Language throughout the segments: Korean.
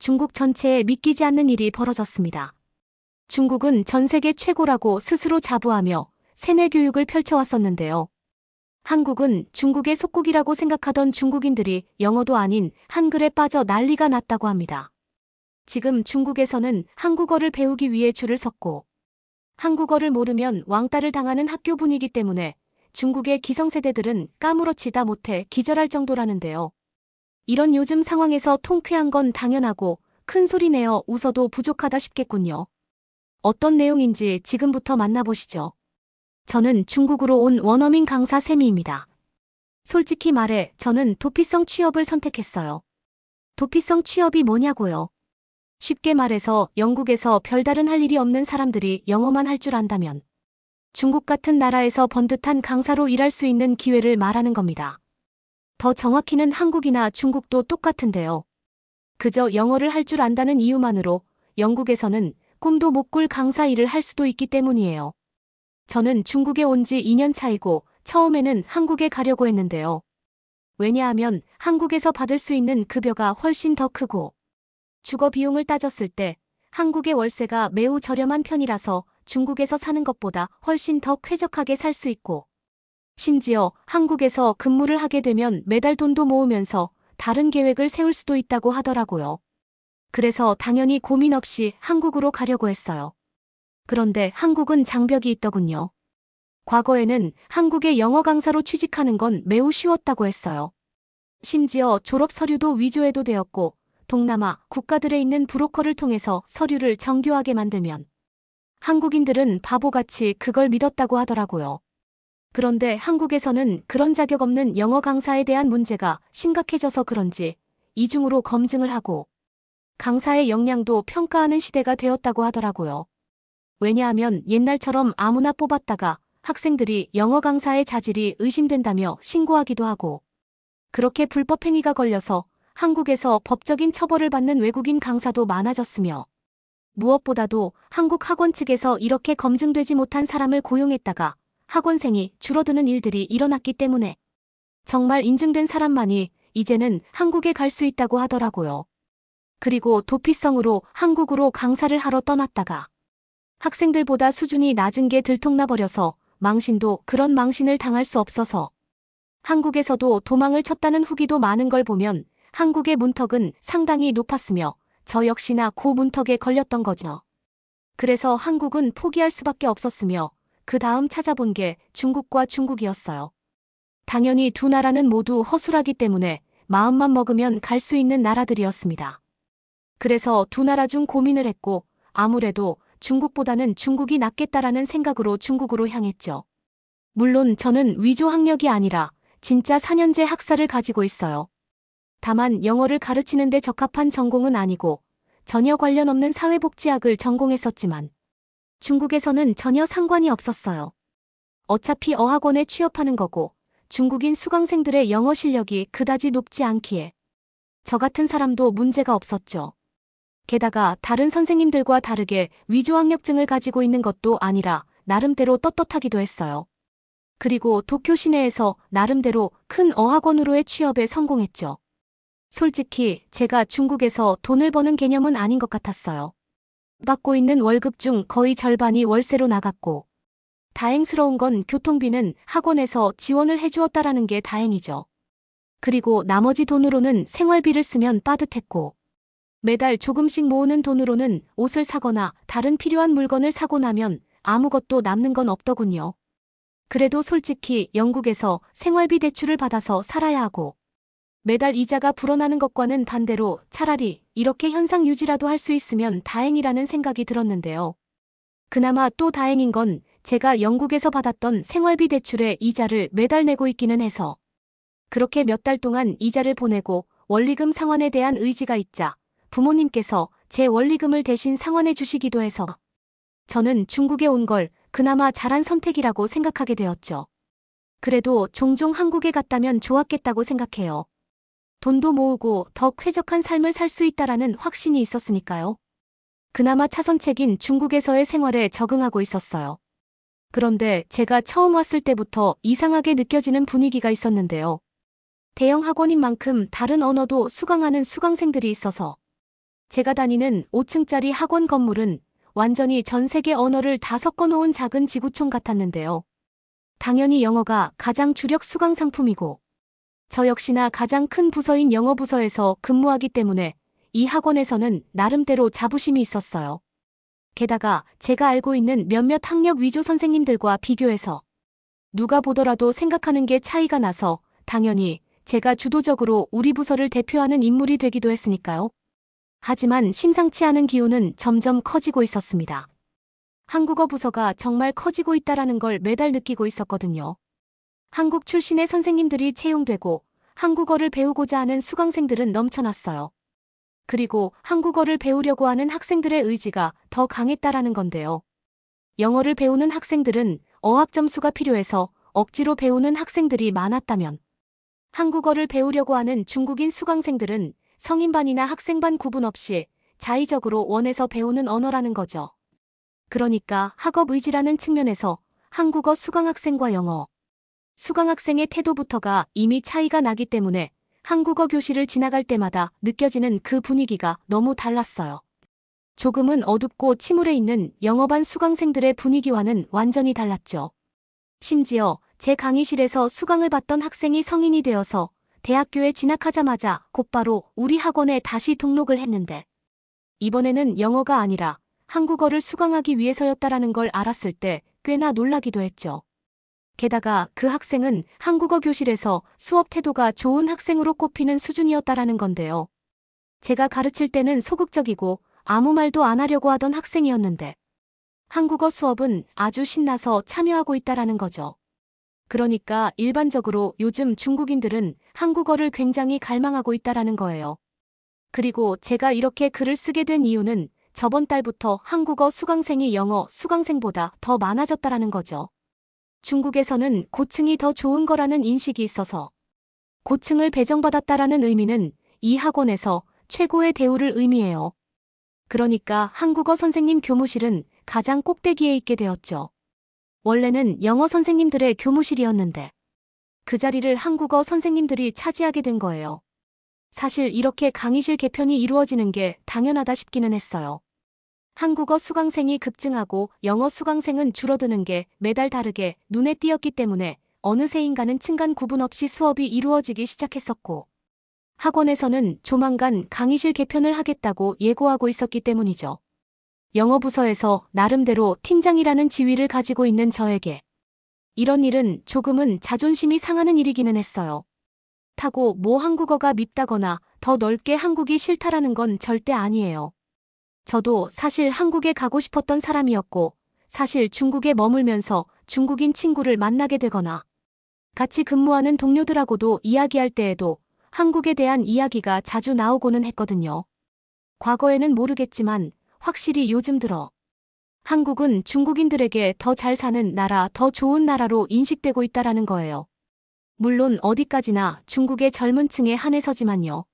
중국 전체에 믿기지 않는 일이 벌어졌습니다. 중국은 전 세계 최고라고 스스로 자부하며 세뇌 교육을 펼쳐왔었는데요. 한국은 중국의 속국이라고 생각하던 중국인들이 영어도 아닌 한글에 빠져 난리가 났다고 합니다. 지금 중국에서는 한국어를 배우기 위해 줄을 섰고, 한국어를 모르면 왕따를 당하는 학교 분위기 때문에 중국의 기성세대들은 까무러치다 못해 기절할 정도라는데요. 이런 요즘 상황에서 통쾌한 건 당연하고 큰 소리 내어 웃어도 부족하다 싶겠군요. 어떤 내용인지 지금부터 만나보시죠. 저는 중국으로 온 원어민 강사 세미입니다. 솔직히 말해 저는 도피성 취업을 선택했어요. 도피성 취업이 뭐냐고요? 쉽게 말해서 영국에서 별다른 할 일이 없는 사람들이 영어만 할 줄 안다면 중국 같은 나라에서 번듯한 강사로 일할 수 있는 기회를 말하는 겁니다. 더 정확히는 한국이나 중국도 똑같은데요. 그저 영어를 할 줄 안다는 이유만으로 영국에서는 꿈도 못 꿀 강사 일을 할 수도 있기 때문이에요. 저는 중국에 온 지 2년 차이고 처음에는 한국에 가려고 했는데요. 왜냐하면 한국에서 받을 수 있는 급여가 훨씬 더 크고 주거 비용을 따졌을 때 한국의 월세가 매우 저렴한 편이라서 중국에서 사는 것보다 훨씬 더 쾌적하게 살 수 있고 심지어 한국에서 근무를 하게 되면 매달 돈도 모으면서 다른 계획을 세울 수도 있다고 하더라고요. 그래서 당연히 고민 없이 한국으로 가려고 했어요. 그런데 한국은 장벽이 있더군요. 과거에는 한국의 영어 강사로 취직하는 건 매우 쉬웠다고 했어요. 심지어 졸업 서류도 위조해도 되었고 동남아 국가들에 있는 브로커를 통해서 서류를 정교하게 만들면 한국인들은 바보같이 그걸 믿었다고 하더라고요. 그런데 한국에서는 그런 자격 없는 영어 강사에 대한 문제가 심각해져서 그런지 이중으로 검증을 하고 강사의 역량도 평가하는 시대가 되었다고 하더라고요. 왜냐하면 옛날처럼 아무나 뽑았다가 학생들이 영어 강사의 자질이 의심된다며 신고하기도 하고 그렇게 불법 행위가 걸려서 한국에서 법적인 처벌을 받는 외국인 강사도 많아졌으며 무엇보다도 한국 학원 측에서 이렇게 검증되지 못한 사람을 고용했다가 학원생이 줄어드는 일들이 일어났기 때문에 정말 인증된 사람만이 이제는 한국에 갈 수 있다고 하더라고요. 그리고 도피성으로 한국으로 강사를 하러 떠났다가 학생들보다 수준이 낮은 게 들통나버려서 망신도 그런 망신을 당할 수 없어서 한국에서도 도망을 쳤다는 후기도 많은 걸 보면 한국의 문턱은 상당히 높았으며 저 역시나 그 문턱에 걸렸던 거죠. 그래서 한국은 포기할 수밖에 없었으며 그 다음 찾아본 게 중국과 중국이었어요. 당연히 두 나라는 모두 허술하기 때문에 마음만 먹으면 갈 수 있는 나라들이었습니다. 그래서 두 나라 중 고민을 했고 아무래도 중국보다는 중국이 낫겠다라는 생각으로 중국으로 향했죠. 물론 저는 위조 학력이 아니라 진짜 4년제 학사를 가지고 있어요. 다만 영어를 가르치는 데 적합한 전공은 아니고 전혀 관련 없는 사회복지학을 전공했었지만 중국에서는 전혀 상관이 없었어요. 어차피 어학원에 취업하는 거고 중국인 수강생들의 영어 실력이 그다지 높지 않기에 저 같은 사람도 문제가 없었죠. 게다가 다른 선생님들과 다르게 위조 학력증을 가지고 있는 것도 아니라 나름대로 떳떳하기도 했어요. 그리고 도쿄 시내에서 나름대로 큰 어학원으로의 취업에 성공했죠. 솔직히 제가 중국에서 돈을 버는 개념은 아닌 것 같았어요. 받고 있는 월급 중 거의 절반이 월세로 나갔고 다행스러운 건 교통비는 학원에서 지원을 해주었다라는 게 다행이죠. 그리고 나머지 돈으로는 생활비를 쓰면 빠듯했고 매달 조금씩 모으는 돈으로는 옷을 사거나 다른 필요한 물건을 사고 나면 아무것도 남는 건 없더군요. 그래도 솔직히 영국에서 생활비 대출을 받아서 살아야 하고 매달 이자가 불어나는 것과는 반대로 차라리 이렇게 현상 유지라도 할 수 있으면 다행이라는 생각이 들었는데요. 그나마 또 다행인 건 제가 영국에서 받았던 생활비 대출의 이자를 매달 내고 있기는 해서 그렇게 몇 달 동안 이자를 보내고 원리금 상환에 대한 의지가 있자 부모님께서 제 원리금을 대신 상환해 주시기도 해서 저는 중국에 온 걸 그나마 잘한 선택이라고 생각하게 되었죠. 그래도 종종 한국에 갔다면 좋았겠다고 생각해요. 돈도 모으고 더 쾌적한 삶을 살 수 있다라는 확신이 있었으니까요. 그나마 차선책인 중국에서의 생활에 적응하고 있었어요. 그런데 제가 처음 왔을 때부터 이상하게 느껴지는 분위기가 있었는데요. 대형 학원인 만큼 다른 언어도 수강하는 수강생들이 있어서 제가 다니는 5층짜리 학원 건물은 완전히 전 세계 언어를 다 섞어놓은 작은 지구촌 같았는데요. 당연히 영어가 가장 주력 수강 상품이고, 저 역시나 가장 큰 부서인 영어 부서에서 근무하기 때문에 이 학원에서는 나름대로 자부심이 있었어요. 게다가 제가 알고 있는 몇몇 학력 위주 선생님들과 비교해서 누가 보더라도 생각하는 게 차이가 나서 당연히 제가 주도적으로 우리 부서를 대표하는 인물이 되기도 했으니까요. 하지만 심상치 않은 기운은 점점 커지고 있었습니다. 한국어 부서가 정말 커지고 있다라는 걸 매달 느끼고 있었거든요. 한국 출신의 선생님들이 채용되고 한국어를 배우고자 하는 수강생들은 넘쳐났어요. 그리고 한국어를 배우려고 하는 학생들의 의지가 더 강했다라는 건데요. 영어를 배우는 학생들은 어학 점수가 필요해서 억지로 배우는 학생들이 많았다면, 한국어를 배우려고 하는 중국인 수강생들은 성인반이나 학생반 구분 없이 자의적으로 원해서 배우는 언어라는 거죠. 그러니까 학업 의지라는 측면에서 한국어 수강학생과 영어 수강학생의 태도부터가 이미 차이가 나기 때문에 한국어 교실을 지나갈 때마다 느껴지는 그 분위기가 너무 달랐어요. 조금은 어둡고 침울해 있는 영어반 수강생들의 분위기와는 완전히 달랐죠. 심지어 제 강의실에서 수강을 받던 학생이 성인이 되어서 대학교에 진학하자마자 곧바로 우리 학원에 다시 등록을 했는데, 이번에는 영어가 아니라 한국어를 수강하기 위해서였다라는 걸 알았을 때 꽤나 놀라기도 했죠. 게다가 그 학생은 한국어 교실에서 수업 태도가 좋은 학생으로 꼽히는 수준이었다라는 건데요. 제가 가르칠 때는 소극적이고 아무 말도 안 하려고 하던 학생이었는데 한국어 수업은 아주 신나서 참여하고 있다라는 거죠. 그러니까 일반적으로 요즘 중국인들은 한국어를 굉장히 갈망하고 있다라는 거예요. 그리고 제가 이렇게 글을 쓰게 된 이유는 저번 달부터 한국어 수강생이 영어 수강생보다 더 많아졌다라는 거죠. 중국에서는 고층이 더 좋은 거라는 인식이 있어서 고층을 배정받았다라는 의미는 이 학원에서 최고의 대우를 의미해요. 그러니까 한국어 선생님 교무실은 가장 꼭대기에 있게 되었죠. 원래는 영어 선생님들의 교무실이었는데 그 자리를 한국어 선생님들이 차지하게 된 거예요. 사실 이렇게 강의실 개편이 이루어지는 게 당연하다 싶기는 했어요. 한국어 수강생이 급증하고 영어 수강생은 줄어드는 게 매달 다르게 눈에 띄었기 때문에 어느새인가는 층간 구분 없이 수업이 이루어지기 시작했었고, 학원에서는 조만간 강의실 개편을 하겠다고 예고하고 있었기 때문이죠. 영어 부서에서 나름대로 팀장이라는 지위를 가지고 있는 저에게 이런 일은 조금은 자존심이 상하는 일이기는 했어요. 타고 뭐 한국어가 밉다거나 더 넓게 한국이 싫다라는 건 절대 아니에요. 저도 사실 한국에 가고 싶었던 사람이었고, 사실 중국에 머물면서 중국인 친구를 만나게 되거나 같이 근무하는 동료들하고도 이야기할 때에도 한국에 대한 이야기가 자주 나오고는 했거든요. 과거에는 모르겠지만 확실히 요즘 들어 한국은 중국인들에게 더 잘 사는 나라, 더 좋은 나라로 인식되고 있다라는 거예요. 물론 어디까지나 중국의 젊은 층에 한해서지만요.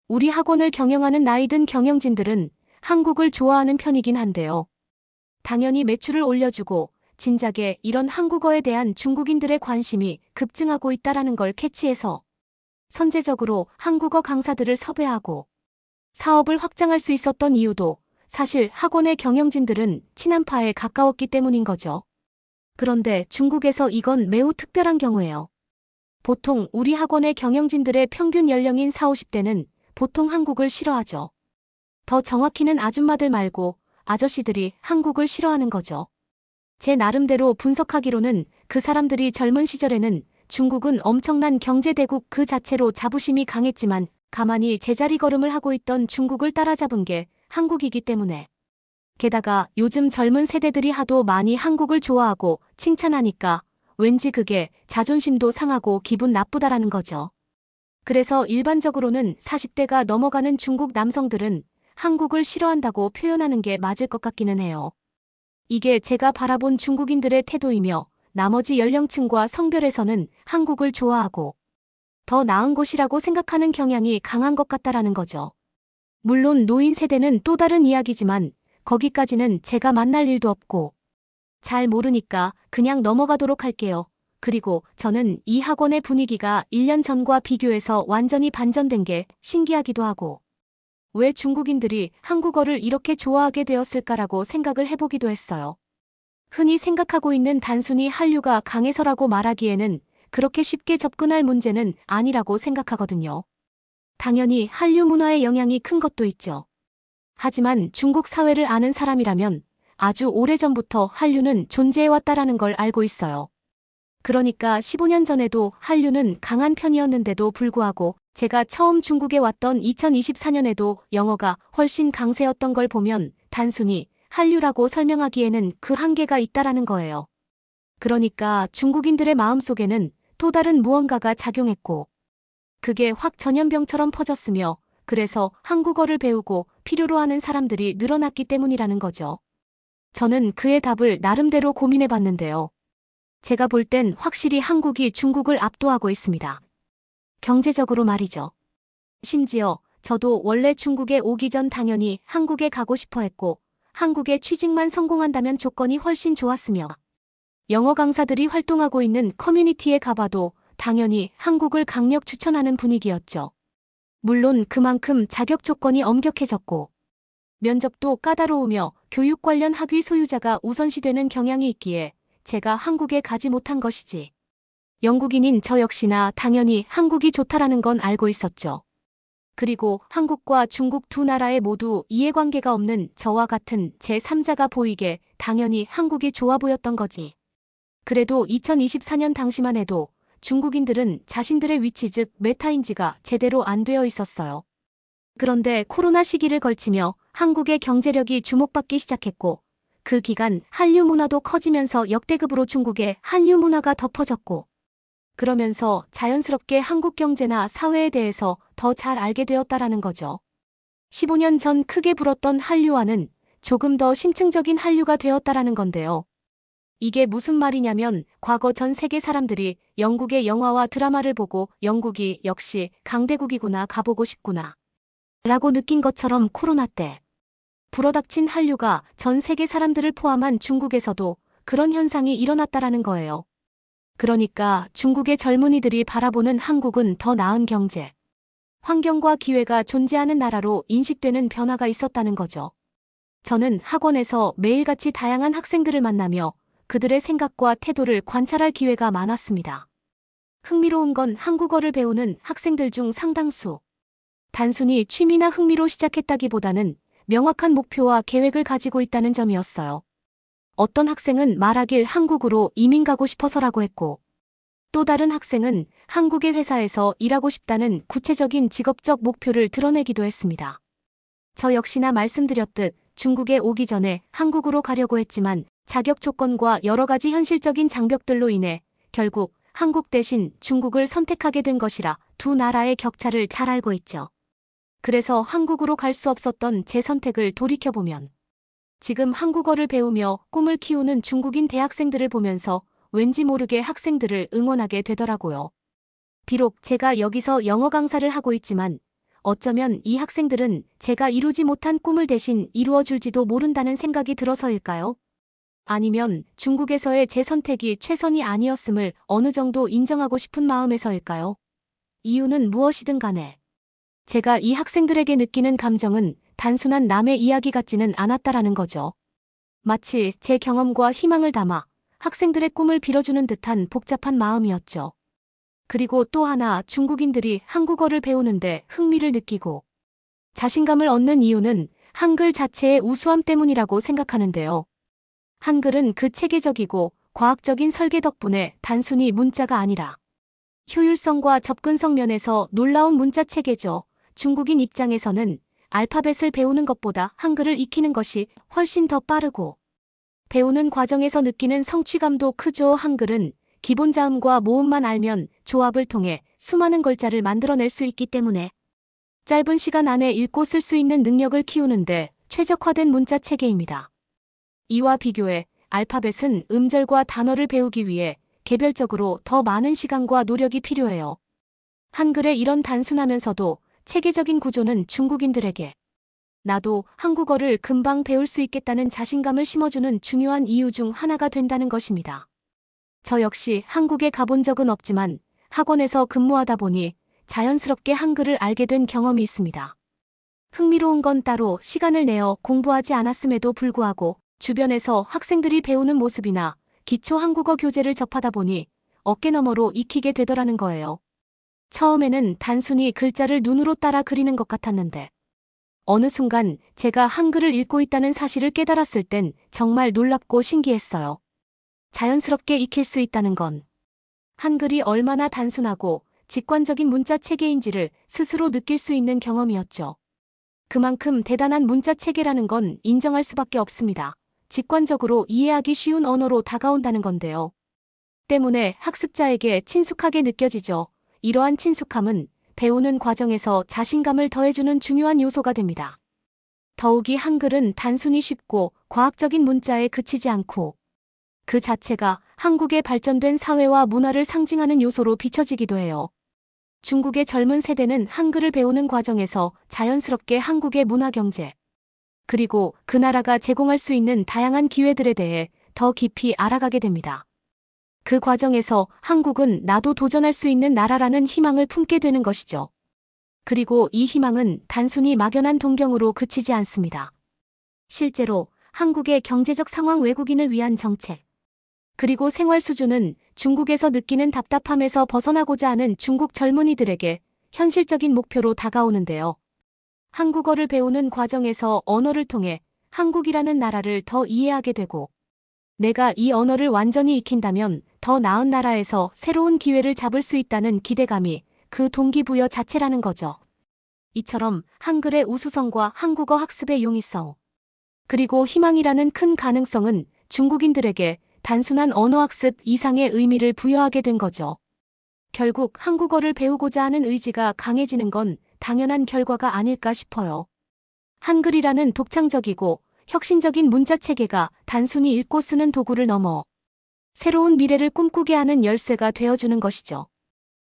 우리 학원을 경영하는 나이든 경영진들은 한국을 좋아하는 편이긴 한데요. 당연히 매출을 올려주고 진작에 이런 한국어에 대한 중국인들의 관심이 급증하고 있다라는 걸 캐치해서 선제적으로 한국어 강사들을 섭외하고 사업을 확장할 수 있었던 이유도 사실 학원의 경영진들은 친한파에 가까웠기 때문인 거죠. 그런데 중국에서 이건 매우 특별한 경우예요. 보통 우리 학원의 경영진들의 평균 연령인 40, 50대는 보통 한국을 싫어하죠. 더 정확히는 아줌마들 말고 아저씨들이 한국을 싫어하는 거죠. 제 나름대로 분석하기로는 그 사람들이 젊은 시절에는 중국은 엄청난 경제대국 그 자체로 자부심이 강했지만 가만히 제자리 걸음을 하고 있던 중국을 따라잡은 게 한국이기 때문에, 게다가 요즘 젊은 세대들이 하도 많이 한국을 좋아하고 칭찬하니까 왠지 그게 자존심도 상하고 기분 나쁘다라는 거죠. 그래서 일반적으로는 40대가 넘어가는 중국 남성들은 한국을 싫어한다고 표현하는 게 맞을 것 같기는 해요. 이게 제가 바라본 중국인들의 태도이며 나머지 연령층과 성별에서는 한국을 좋아하고 더 나은 곳이라고 생각하는 경향이 강한 것 같다라는 거죠. 물론 노인 세대는 또 다른 이야기지만 거기까지는 제가 만날 일도 없고 잘 모르니까 그냥 넘어가도록 할게요. 그리고 저는 이 학원의 분위기가 1년 전과 비교해서 완전히 반전된 게 신기하기도 하고 왜 중국인들이 한국어를 이렇게 좋아하게 되었을까라고 생각을 해보기도 했어요. 흔히 생각하고 있는 단순히 한류가 강해서라고 말하기에는 그렇게 쉽게 접근할 문제는 아니라고 생각하거든요. 당연히 한류 문화의 영향이 큰 것도 있죠. 하지만 중국 사회를 아는 사람이라면 아주 오래전부터 한류는 존재해왔다라는 걸 알고 있어요. 그러니까 15년 전에도 한류는 강한 편이었는데도 불구하고 제가 처음 중국에 왔던 2024년에도 영어가 훨씬 강세였던 걸 보면 단순히 한류라고 설명하기에는 그 한계가 있다라는 거예요. 그러니까 중국인들의 마음속에는 또 다른 무언가가 작용했고 그게 확 전염병처럼 퍼졌으며 그래서 한국어를 배우고 필요로 하는 사람들이 늘어났기 때문이라는 거죠. 저는 그의 답을 나름대로 고민해 봤는데요. 제가 볼 땐 확실히 한국이 중국을 압도하고 있습니다. 경제적으로 말이죠. 심지어 저도 원래 중국에 오기 전 당연히 한국에 가고 싶어 했고 한국에 취직만 성공한다면 조건이 훨씬 좋았으며 영어 강사들이 활동하고 있는 커뮤니티에 가봐도 당연히 한국을 강력 추천하는 분위기였죠. 물론 그만큼 자격 조건이 엄격해졌고 면접도 까다로우며 교육 관련 학위 소유자가 우선시되는 경향이 있기에 제가 한국에 가지 못한 것이지. 영국인인 저 역시나 당연히 한국이 좋다라는 건 알고 있었죠. 그리고 한국과 중국 두 나라에 모두 이해관계가 없는 저와 같은 제3자가 보이게 당연히 한국이 좋아 보였던 거지. 그래도 2024년 당시만 해도 중국인들은 자신들의 위치 즉 메타인지가 제대로 안 되어 있었어요. 그런데 코로나 시기를 걸치며 한국의 경제력이 주목받기 시작했고 그 기간 한류 문화도 커지면서 역대급으로 중국의 한류 문화가 덮어졌고 그러면서 자연스럽게 한국 경제나 사회에 대해서 더 잘 알게 되었다라는 거죠. 15년 전 크게 불었던 한류와는 조금 더 심층적인 한류가 되었다라는 건데요. 이게 무슨 말이냐면 과거 전 세계 사람들이 영국의 영화와 드라마를 보고 영국이 역시 강대국이구나 가보고 싶구나 라고 느낀 것처럼 코로나 때 불어닥친 한류가 전 세계 사람들을 포함한 중국에서도 그런 현상이 일어났다라는 거예요. 그러니까 중국의 젊은이들이 바라보는 한국은 더 나은 경제, 환경과 기회가 존재하는 나라로 인식되는 변화가 있었다는 거죠. 저는 학원에서 매일같이 다양한 학생들을 만나며 그들의 생각과 태도를 관찰할 기회가 많았습니다. 흥미로운 건 한국어를 배우는 학생들 중 상당수. 단순히 취미나 흥미로 시작했다기보다는 명확한 목표와 계획을 가지고 있다는 점이었어요. 어떤 학생은 말하길 한국으로 이민 가고 싶어서라고 했고 또 다른 학생은 한국의 회사에서 일하고 싶다는 구체적인 직업적 목표를 드러내기도 했습니다. 저 역시나 말씀드렸듯 중국에 오기 전에 한국으로 가려고 했지만 자격 조건과 여러 가지 현실적인 장벽들로 인해 결국 한국 대신 중국을 선택하게 된 것이라 두 나라의 격차를 잘 알고 있죠. 그래서 한국으로 갈 수 없었던 제 선택을 돌이켜보면 지금 한국어를 배우며 꿈을 키우는 중국인 대학생들을 보면서 왠지 모르게 학생들을 응원하게 되더라고요. 비록 제가 여기서 영어 강사를 하고 있지만 어쩌면 이 학생들은 제가 이루지 못한 꿈을 대신 이루어줄지도 모른다는 생각이 들어서일까요? 아니면 중국에서의 제 선택이 최선이 아니었음을 어느 정도 인정하고 싶은 마음에서일까요? 이유는 무엇이든 간에 제가 이 학생들에게 느끼는 감정은 단순한 남의 이야기 같지는 않았다라는 거죠. 마치 제 경험과 희망을 담아 학생들의 꿈을 빌어주는 듯한 복잡한 마음이었죠. 그리고 또 하나 중국인들이 한국어를 배우는데 흥미를 느끼고 자신감을 얻는 이유는 한글 자체의 우수함 때문이라고 생각하는데요. 한글은 그 체계적이고 과학적인 설계 덕분에 단순히 문자가 아니라 효율성과 접근성 면에서 놀라운 문자 체계죠. 중국인 입장에서는 알파벳을 배우는 것보다 한글을 익히는 것이 훨씬 더 빠르고 배우는 과정에서 느끼는 성취감도 크죠. 한글은 기본 자음과 모음만 알면 조합을 통해 수많은 글자를 만들어낼 수 있기 때문에 짧은 시간 안에 읽고 쓸 수 있는 능력을 키우는데 최적화된 문자 체계입니다. 이와 비교해 알파벳은 음절과 단어를 배우기 위해 개별적으로 더 많은 시간과 노력이 필요해요. 한글의 이런 단순하면서도 체계적인 구조는 중국인들에게 나도 한국어를 금방 배울 수 있겠다는 자신감을 심어주는 중요한 이유 중 하나가 된다는 것입니다. 저 역시 한국에 가본 적은 없지만 학원에서 근무하다 보니 자연스럽게 한글을 알게 된 경험이 있습니다. 흥미로운 건 따로 시간을 내어 공부하지 않았음에도 불구하고 주변에서 학생들이 배우는 모습이나 기초 한국어 교재를 접하다 보니 어깨너머로 익히게 되더라는 거예요. 처음에는 단순히 글자를 눈으로 따라 그리는 것 같았는데 어느 순간 제가 한글을 읽고 있다는 사실을 깨달았을 땐 정말 놀랍고 신기했어요. 자연스럽게 익힐 수 있다는 건 한글이 얼마나 단순하고 직관적인 문자 체계인지를 스스로 느낄 수 있는 경험이었죠. 그만큼 대단한 문자 체계라는 건 인정할 수밖에 없습니다. 직관적으로 이해하기 쉬운 언어로 다가온다는 건데요. 때문에 학습자에게 친숙하게 느껴지죠. 이러한 친숙함은 배우는 과정에서 자신감을 더해주는 중요한 요소가 됩니다. 더욱이 한글은 단순히 쉽고 과학적인 문자에 그치지 않고 그 자체가 한국의 발전된 사회와 문화를 상징하는 요소로 비춰지기도 해요. 중국의 젊은 세대는 한글을 배우는 과정에서 자연스럽게 한국의 문화 경제, 그리고 그 나라가 제공할 수 있는 다양한 기회들에 대해 더 깊이 알아가게 됩니다. 그 과정에서 한국은 나도 도전할 수 있는 나라라는 희망을 품게 되는 것이죠. 그리고 이 희망은 단순히 막연한 동경으로 그치지 않습니다. 실제로 한국의 경제적 상황, 외국인을 위한 정책, 그리고 생활 수준은 중국에서 느끼는 답답함에서 벗어나고자 하는 중국 젊은이들에게 현실적인 목표로 다가오는데요. 한국어를 배우는 과정에서 언어를 통해 한국이라는 나라를 더 이해하게 되고 내가 이 언어를 완전히 익힌다면 더 나은 나라에서 새로운 기회를 잡을 수 있다는 기대감이 그 동기부여 자체라는 거죠. 이처럼 한글의 우수성과 한국어 학습의 용이성, 그리고 희망이라는 큰 가능성은 중국인들에게 단순한 언어학습 이상의 의미를 부여하게 된 거죠. 결국 한국어를 배우고자 하는 의지가 강해지는 건 당연한 결과가 아닐까 싶어요. 한글이라는 독창적이고 혁신적인 문자 체계가 단순히 읽고 쓰는 도구를 넘어 새로운 미래를 꿈꾸게 하는 열쇠가 되어주는 것이죠.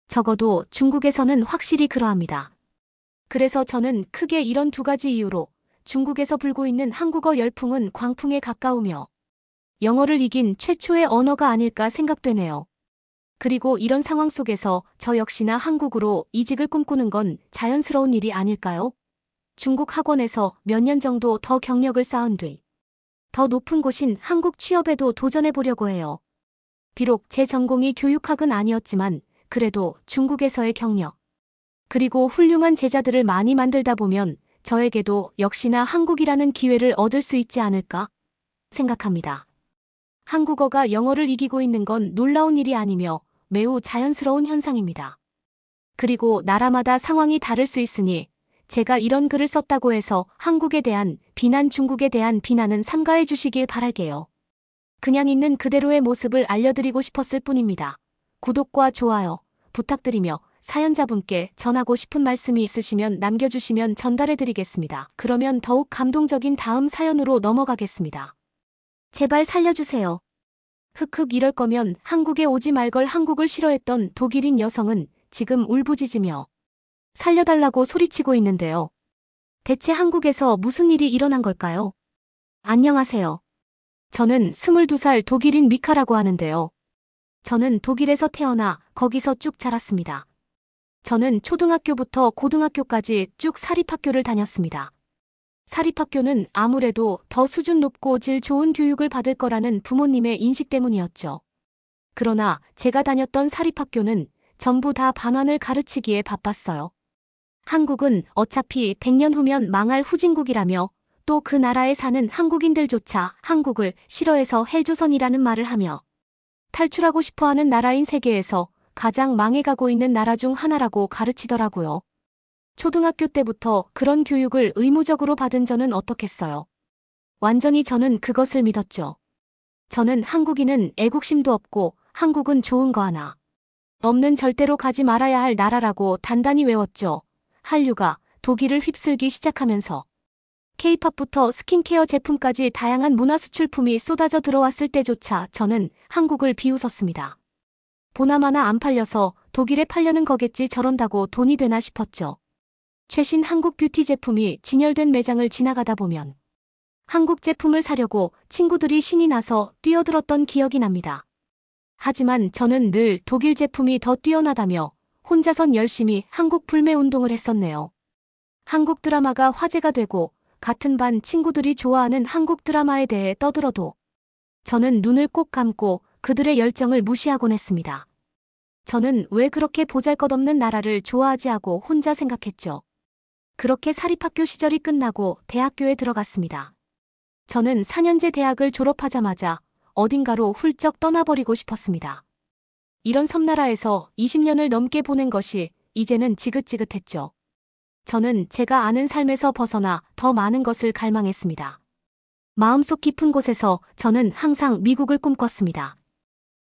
적어도 중국에서는 확실히 그러합니다. 그래서 저는 크게 이런 두 가지 이유로 중국에서 불고 있는 한국어 열풍은 광풍에 가까우며 영어를 이긴 최초의 언어가 아닐까 생각되네요. 그리고 이런 상황 속에서 저 역시나 한국으로 이직을 꿈꾸는 건 자연스러운 일이 아닐까요? 중국 학원에서 몇 년 정도 더 경력을 쌓은 뒤 더 높은 곳인 한국 취업에도 도전해 보려고 해요. 비록 제 전공이 교육학은 아니었지만 그래도 중국에서의 경력, 그리고 훌륭한 제자들을 많이 만들다 보면 저에게도 역시나 한국이라는 기회를 얻을 수 있지 않을까 생각합니다. 한국어가 영어를 이기고 있는 건 놀라운 일이 아니며 매우 자연스러운 현상입니다. 그리고 나라마다 상황이 다를 수 있으니 제가 이런 글을 썼다고 해서 한국에 대한 비난, 중국에 대한 비난은 삼가해 주시길 바랄게요. 그냥 있는 그대로의 모습을 알려드리고 싶었을 뿐입니다. 구독과 좋아요 부탁드리며 사연자분께 전하고 싶은 말씀이 있으시면 남겨주시면 전달해드리겠습니다. 그러면 더욱 감동적인 다음 사연으로 넘어가겠습니다. 제발 살려주세요. 흑흑, 이럴 거면 한국에 오지 말걸. 한국을 싫어했던 독일인 여성은 지금 울부짖으며 살려달라고 소리치고 있는데요. 대체 한국에서 무슨 일이 일어난 걸까요? 안녕하세요. 저는 22살 독일인 미카라고 하는데요. 저는 독일에서 태어나 거기서 쭉 자랐습니다. 저는 초등학교부터 고등학교까지 쭉 사립학교를 다녔습니다. 사립학교는 아무래도 더 수준 높고 질 좋은 교육을 받을 거라는 부모님의 인식 때문이었죠. 그러나 제가 다녔던 사립학교는 전부 다 반환을 가르치기에 바빴어요. 한국은 어차피 100년 후면 망할 후진국이라며 또 그 나라에 사는 한국인들조차 한국을 싫어해서 헬조선이라는 말을 하며 탈출하고 싶어하는 나라인 세계에서 가장 망해가고 있는 나라 중 하나라고 가르치더라고요. 초등학교 때부터 그런 교육을 의무적으로 받은 저는 어떻겠어요. 완전히 저는 그것을 믿었죠. 저는 한국인은 애국심도 없고 한국은 좋은 거 하나 없는 절대로 가지 말아야 할 나라라고 단단히 외웠죠. 한류가 독일을 휩쓸기 시작하면서 K-팝부터 스킨케어 제품까지 다양한 문화 수출품이 쏟아져 들어왔을 때조차 저는 한국을 비웃었습니다. 보나마나 안 팔려서 독일에 팔려는 거겠지, 저런다고 돈이 되나 싶었죠. 최신 한국 뷰티 제품이 진열된 매장을 지나가다 보면 한국 제품을 사려고 친구들이 신이 나서 뛰어들었던 기억이 납니다. 하지만 저는 늘 독일 제품이 더 뛰어나다며 혼자선 열심히 한국 불매 운동을 했었네요. 한국 드라마가 화제가 되고 같은 반 친구들이 좋아하는 한국 드라마에 대해 떠들어도 저는 눈을 꼭 감고 그들의 열정을 무시하곤 했습니다. 저는 왜 그렇게 보잘것없는 나라를 좋아하지 하고 혼자 생각했죠. 그렇게 사립학교 시절이 끝나고 대학교에 들어갔습니다. 저는 4년제 대학을 졸업하자마자 어딘가로 훌쩍 떠나버리고 싶었습니다. 이런 섬나라에서 20년을 넘게 보낸 것이 이제는 지긋지긋했죠. 저는 제가 아는 삶에서 벗어나 더 많은 것을 갈망했습니다. 마음속 깊은 곳에서 저는 항상 미국을 꿈꿨습니다.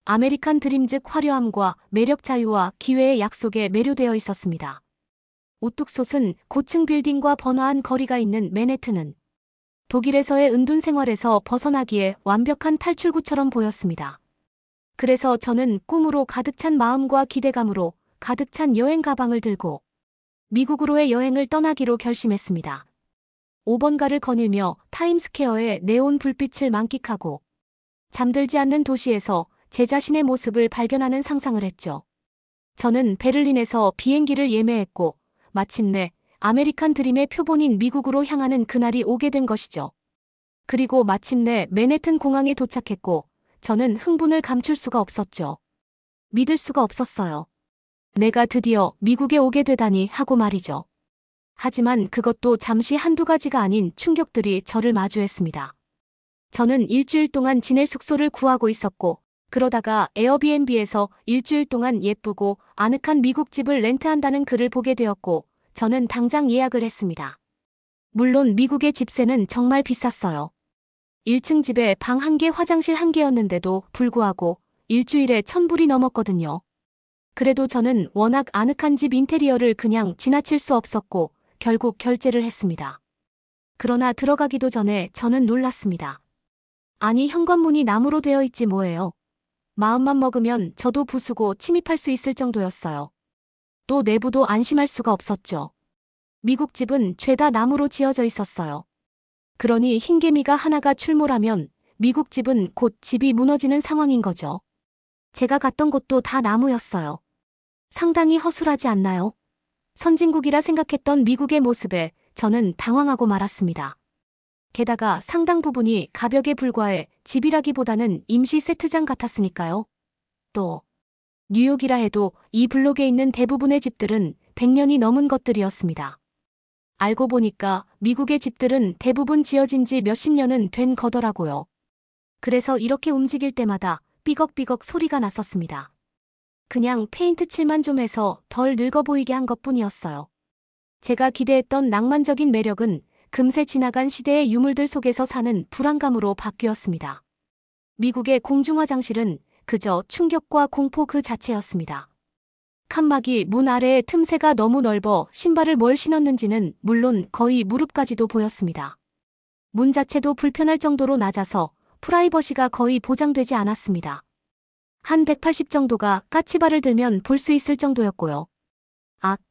아메리칸 드림 즉 화려함과 매력 자유와 기회의 약속에 매료되어 있었습니다. 우뚝 솟은 고층 빌딩과 번화한 거리가 있는 맨해튼은 독일에서의 은둔 생활에서 벗어나기에 완벽한 탈출구처럼 보였습니다. 그래서 저는 꿈으로 가득 찬 마음과 기대감으로 가득 찬 여행 가방을 들고 미국으로의 여행을 떠나기로 결심했습니다. 5번가를 거닐며 타임스퀘어의 네온 불빛을 만끽하고 잠들지 않는 도시에서 제 자신의 모습을 발견하는 상상을 했죠. 저는 베를린에서 비행기를 예매했고 마침내 아메리칸 드림의 표본인 미국으로 향하는 그날이 오게 된 것이죠. 그리고 마침내 맨해튼 공항에 도착했고 저는 흥분을 감출 수가 없었죠. 믿을 수가 없었어요. 내가 드디어 미국에 오게 되다니 하고 말이죠. 하지만 그것도 잠시 한두 가지가 아닌 충격들이 저를 마주했습니다. 저는 일주일 동안 지낼 숙소를 구하고 있었고 그러다가 에어비앤비에서 일주일 동안 예쁘고 아늑한 미국 집을 렌트한다는 글을 보게 되었고 저는 당장 예약을 했습니다. 물론 미국의 집세는 정말 비쌌어요. 1층 집에 방 1개, 화장실 1개였는데도 불구하고 일주일에 1,000불이 넘었거든요. 그래도 저는 워낙 아늑한 집 인테리어를 그냥 지나칠 수 없었고 결국 결제를 했습니다. 그러나 들어가기도 전에 저는 놀랐습니다. 아니 현관문이 나무로 되어 있지 뭐예요. 마음만 먹으면 저도 부수고 침입할 수 있을 정도였어요. 또 내부도 안심할 수가 없었죠. 미국 집은 죄다 나무로 지어져 있었어요. 그러니 흰개미가 하나가 출몰하면 미국 집은 곧 집이 무너지는 상황인 거죠. 제가 갔던 곳도 다 나무였어요. 상당히 허술하지 않나요? 선진국이라 생각했던 미국의 모습에 저는 당황하고 말았습니다. 게다가 상당 부분이 가벽에 불과해 집이라기보다는 임시 세트장 같았으니까요. 또 뉴욕이라 해도 이 블록에 있는 대부분의 집들은 100년이 넘은 것들이었습니다. 알고 보니까 미국의 집들은 대부분 지어진 지 몇십 년은 된 거더라고요. 그래서 이렇게 움직일 때마다 삐걱삐걱 소리가 났었습니다. 그냥 페인트 칠만 좀 해서 덜 늙어 보이게 한 것뿐이었어요. 제가 기대했던 낭만적인 매력은 금세 지나간 시대의 유물들 속에서 사는 불안감으로 바뀌었습니다. 미국의 공중화장실은 그저 충격과 공포 그 자체였습니다. 칸막이 문 아래의 틈새가 너무 넓어 신발을 뭘 신었는지는 물론 거의 무릎까지도 보였습니다. 문 자체도 불편할 정도로 낮아서 프라이버시가 거의 보장되지 않았습니다. 한 180 정도가 까치발을 들면 볼 수 있을 정도였고요.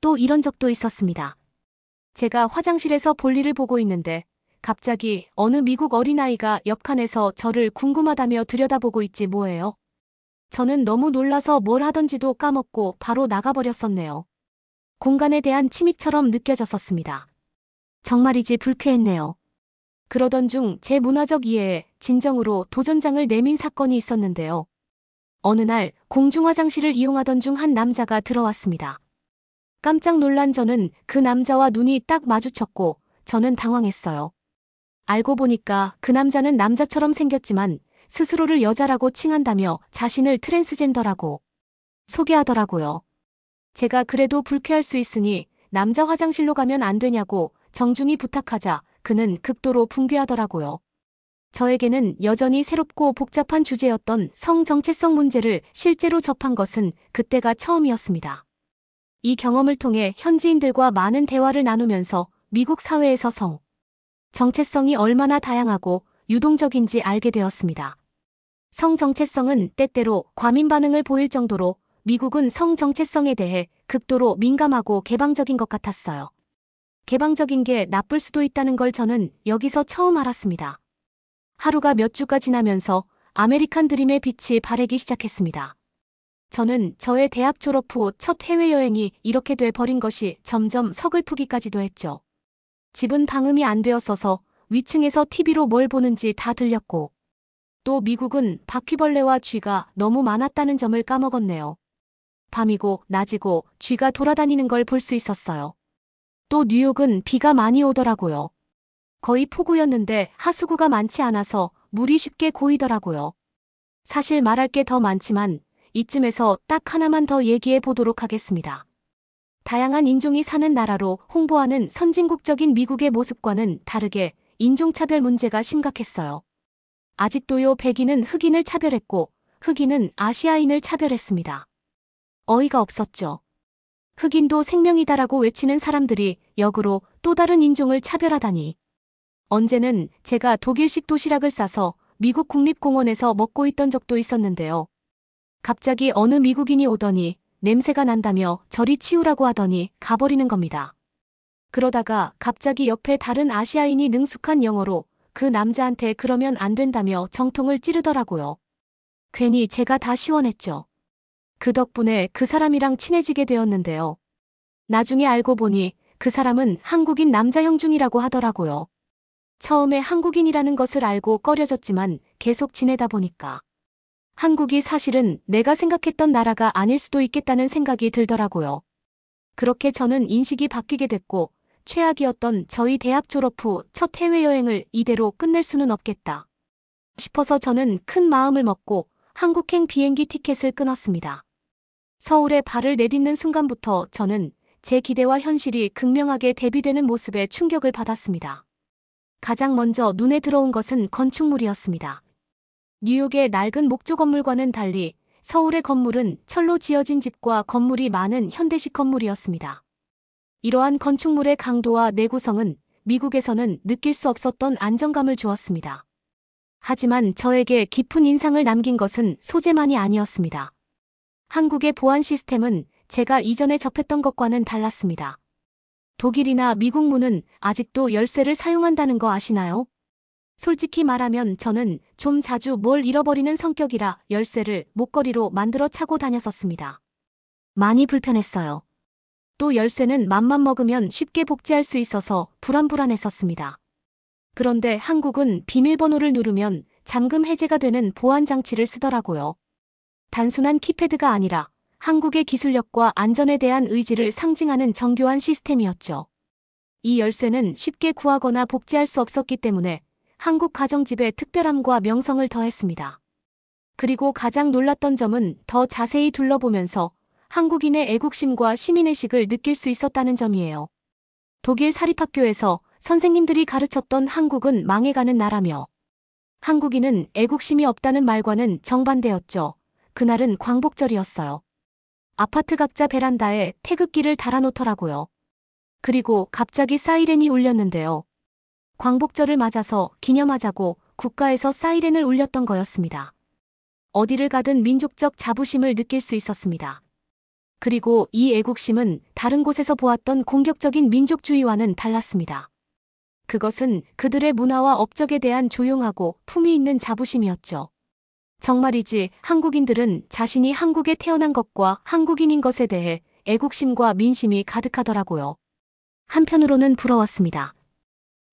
또 이런 적도 있었습니다. 제가 화장실에서 볼일을 보고 있는데 갑자기 어느 미국 어린아이가 옆칸에서 저를 궁금하다며 들여다보고 있지 뭐예요. 저는 너무 놀라서 뭘 하던지도 까먹고 바로 나가버렸었네요. 공간에 대한 침입처럼 느껴졌었습니다. 정말이지 불쾌했네요. 그러던 중 제 문화적 이해에 진정으로 도전장을 내민 사건이 있었는데요. 어느 날 공중화장실을 이용하던 중 한 남자가 들어왔습니다. 깜짝 놀란 저는 그 남자와 눈이 딱 마주쳤고 저는 당황했어요. 알고 보니까 그 남자는 남자처럼 생겼지만 스스로를 여자라고 칭한다며 자신을 트랜스젠더라고 소개하더라고요. 제가 그래도 불쾌할 수 있으니 남자 화장실로 가면 안 되냐고 정중히 부탁하자 그는 극도로 붕괴하더라고요. 저에게는 여전히 새롭고 복잡한 주제였던 성 정체성 문제를 실제로 접한 것은 그때가 처음이었습니다. 이 경험을 통해 현지인들과 많은 대화를 나누면서 미국 사회에서 성 정체성이 얼마나 다양하고 유동적인지 알게 되었습니다. 성 정체성은 때때로 과민 반응을 보일 정도로 미국은 성 정체성에 대해 극도로 민감하고 개방적인 것 같았어요. 개방적인 게 나쁠 수도 있다는 걸 저는 여기서 처음 알았습니다. 하루가 몇 주가 지나면서 아메리칸 드림의 빛이 바래기 시작했습니다. 저는 저의 대학 졸업 후 첫 해외여행이 이렇게 돼 버린 것이 점점 서글프기까지도 했죠. 집은 방음이 안 되었어서 위층에서 TV로 뭘 보는지 다 들렸고, 또 미국은 바퀴벌레와 쥐가 너무 많았다는 점을 까먹었네요. 밤이고 낮이고 쥐가 돌아다니는 걸 볼 수 있었어요. 또 뉴욕은 비가 많이 오더라고요. 거의 폭우였는데 하수구가 많지 않아서 물이 쉽게 고이더라고요. 사실 말할 게 더 많지만 이쯤에서 딱 하나만 더 얘기해 보도록 하겠습니다. 다양한 인종이 사는 나라로 홍보하는 선진국적인 미국의 모습과는 다르게 인종차별 문제가 심각했어요. 아직도요, 백인은 흑인을 차별했고 흑인은 아시아인을 차별했습니다. 어이가 없었죠. 흑인도 생명이다라고 외치는 사람들이 역으로 또 다른 인종을 차별하다니. 언제는 제가 독일식 도시락을 싸서 미국 국립공원에서 먹고 있던 적도 있었는데요. 갑자기 어느 미국인이 오더니 냄새가 난다며 저리 치우라고 하더니 가버리는 겁니다. 그러다가 갑자기 옆에 다른 아시아인이 능숙한 영어로 그 남자한테 그러면 안 된다며 정통을 찌르더라고요. 괜히 제가 다 시원했죠. 그 덕분에 그 사람이랑 친해지게 되었는데요. 나중에 알고 보니 그 사람은 한국인 남자 형 중이라고 하더라고요. 처음에 한국인이라는 것을 알고 꺼려졌지만 계속 지내다 보니까 한국이 사실은 내가 생각했던 나라가 아닐 수도 있겠다는 생각이 들더라고요. 그렇게 저는 인식이 바뀌게 됐고 최악이었던 저희 대학 졸업 후 첫 해외여행을 이대로 끝낼 수는 없겠다 싶어서 저는 큰 마음을 먹고 한국행 비행기 티켓을 끊었습니다. 서울에 발을 내딛는 순간부터 저는 제 기대와 현실이 극명하게 대비되는 모습에 충격을 받았습니다. 가장 먼저 눈에 들어온 것은 건축물이었습니다. 뉴욕의 낡은 목조 건물과는 달리 서울의 건물은 철로 지어진 집과 건물이 많은 현대식 건물이었습니다. 이러한 건축물의 강도와 내구성은 미국에서는 느낄 수 없었던 안정감을 주었습니다. 하지만 저에게 깊은 인상을 남긴 것은 소재만이 아니었습니다. 한국의 보안 시스템은 제가 이전에 접했던 것과는 달랐습니다. 독일이나 미국 문은 아직도 열쇠를 사용한다는 거 아시나요? 솔직히 말하면 저는 좀 자주 뭘 잃어버리는 성격이라 열쇠를 목걸이로 만들어 차고 다녔었습니다. 많이 불편했어요. 또 열쇠는 맘만 먹으면 쉽게 복제할 수 있어서 불안했었습니다. 그런데 한국은 비밀번호를 누르면 잠금 해제가 되는 보안 장치를 쓰더라고요. 단순한 키패드가 아니라 한국의 기술력과 안전에 대한 의지를 상징하는 정교한 시스템이었죠. 이 열쇠는 쉽게 구하거나 복제할 수 없었기 때문에 한국 가정집의 특별함과 명성을 더했습니다. 그리고 가장 놀랐던 점은 더 자세히 둘러보면서 한국인의 애국심과 시민의식을 느낄 수 있었다는 점이에요. 독일 사립학교에서 선생님들이 가르쳤던 한국은 망해가는 나라며 한국인은 애국심이 없다는 말과는 정반대였죠. 그날은 광복절이었어요. 아파트 각자 베란다에 태극기를 달아놓더라고요. 그리고 갑자기 사이렌이 울렸는데요. 광복절을 맞아서 기념하자고 국가에서 사이렌을 울렸던 거였습니다. 어디를 가든 민족적 자부심을 느낄 수 있었습니다. 그리고 이 애국심은 다른 곳에서 보았던 공격적인 민족주의와는 달랐습니다. 그것은 그들의 문화와 업적에 대한 조용하고 품위 있는 자부심이었죠. 정말이지 한국인들은 자신이 한국에 태어난 것과 한국인인 것에 대해 애국심과 민심이 가득하더라고요. 한편으로는 부러웠습니다.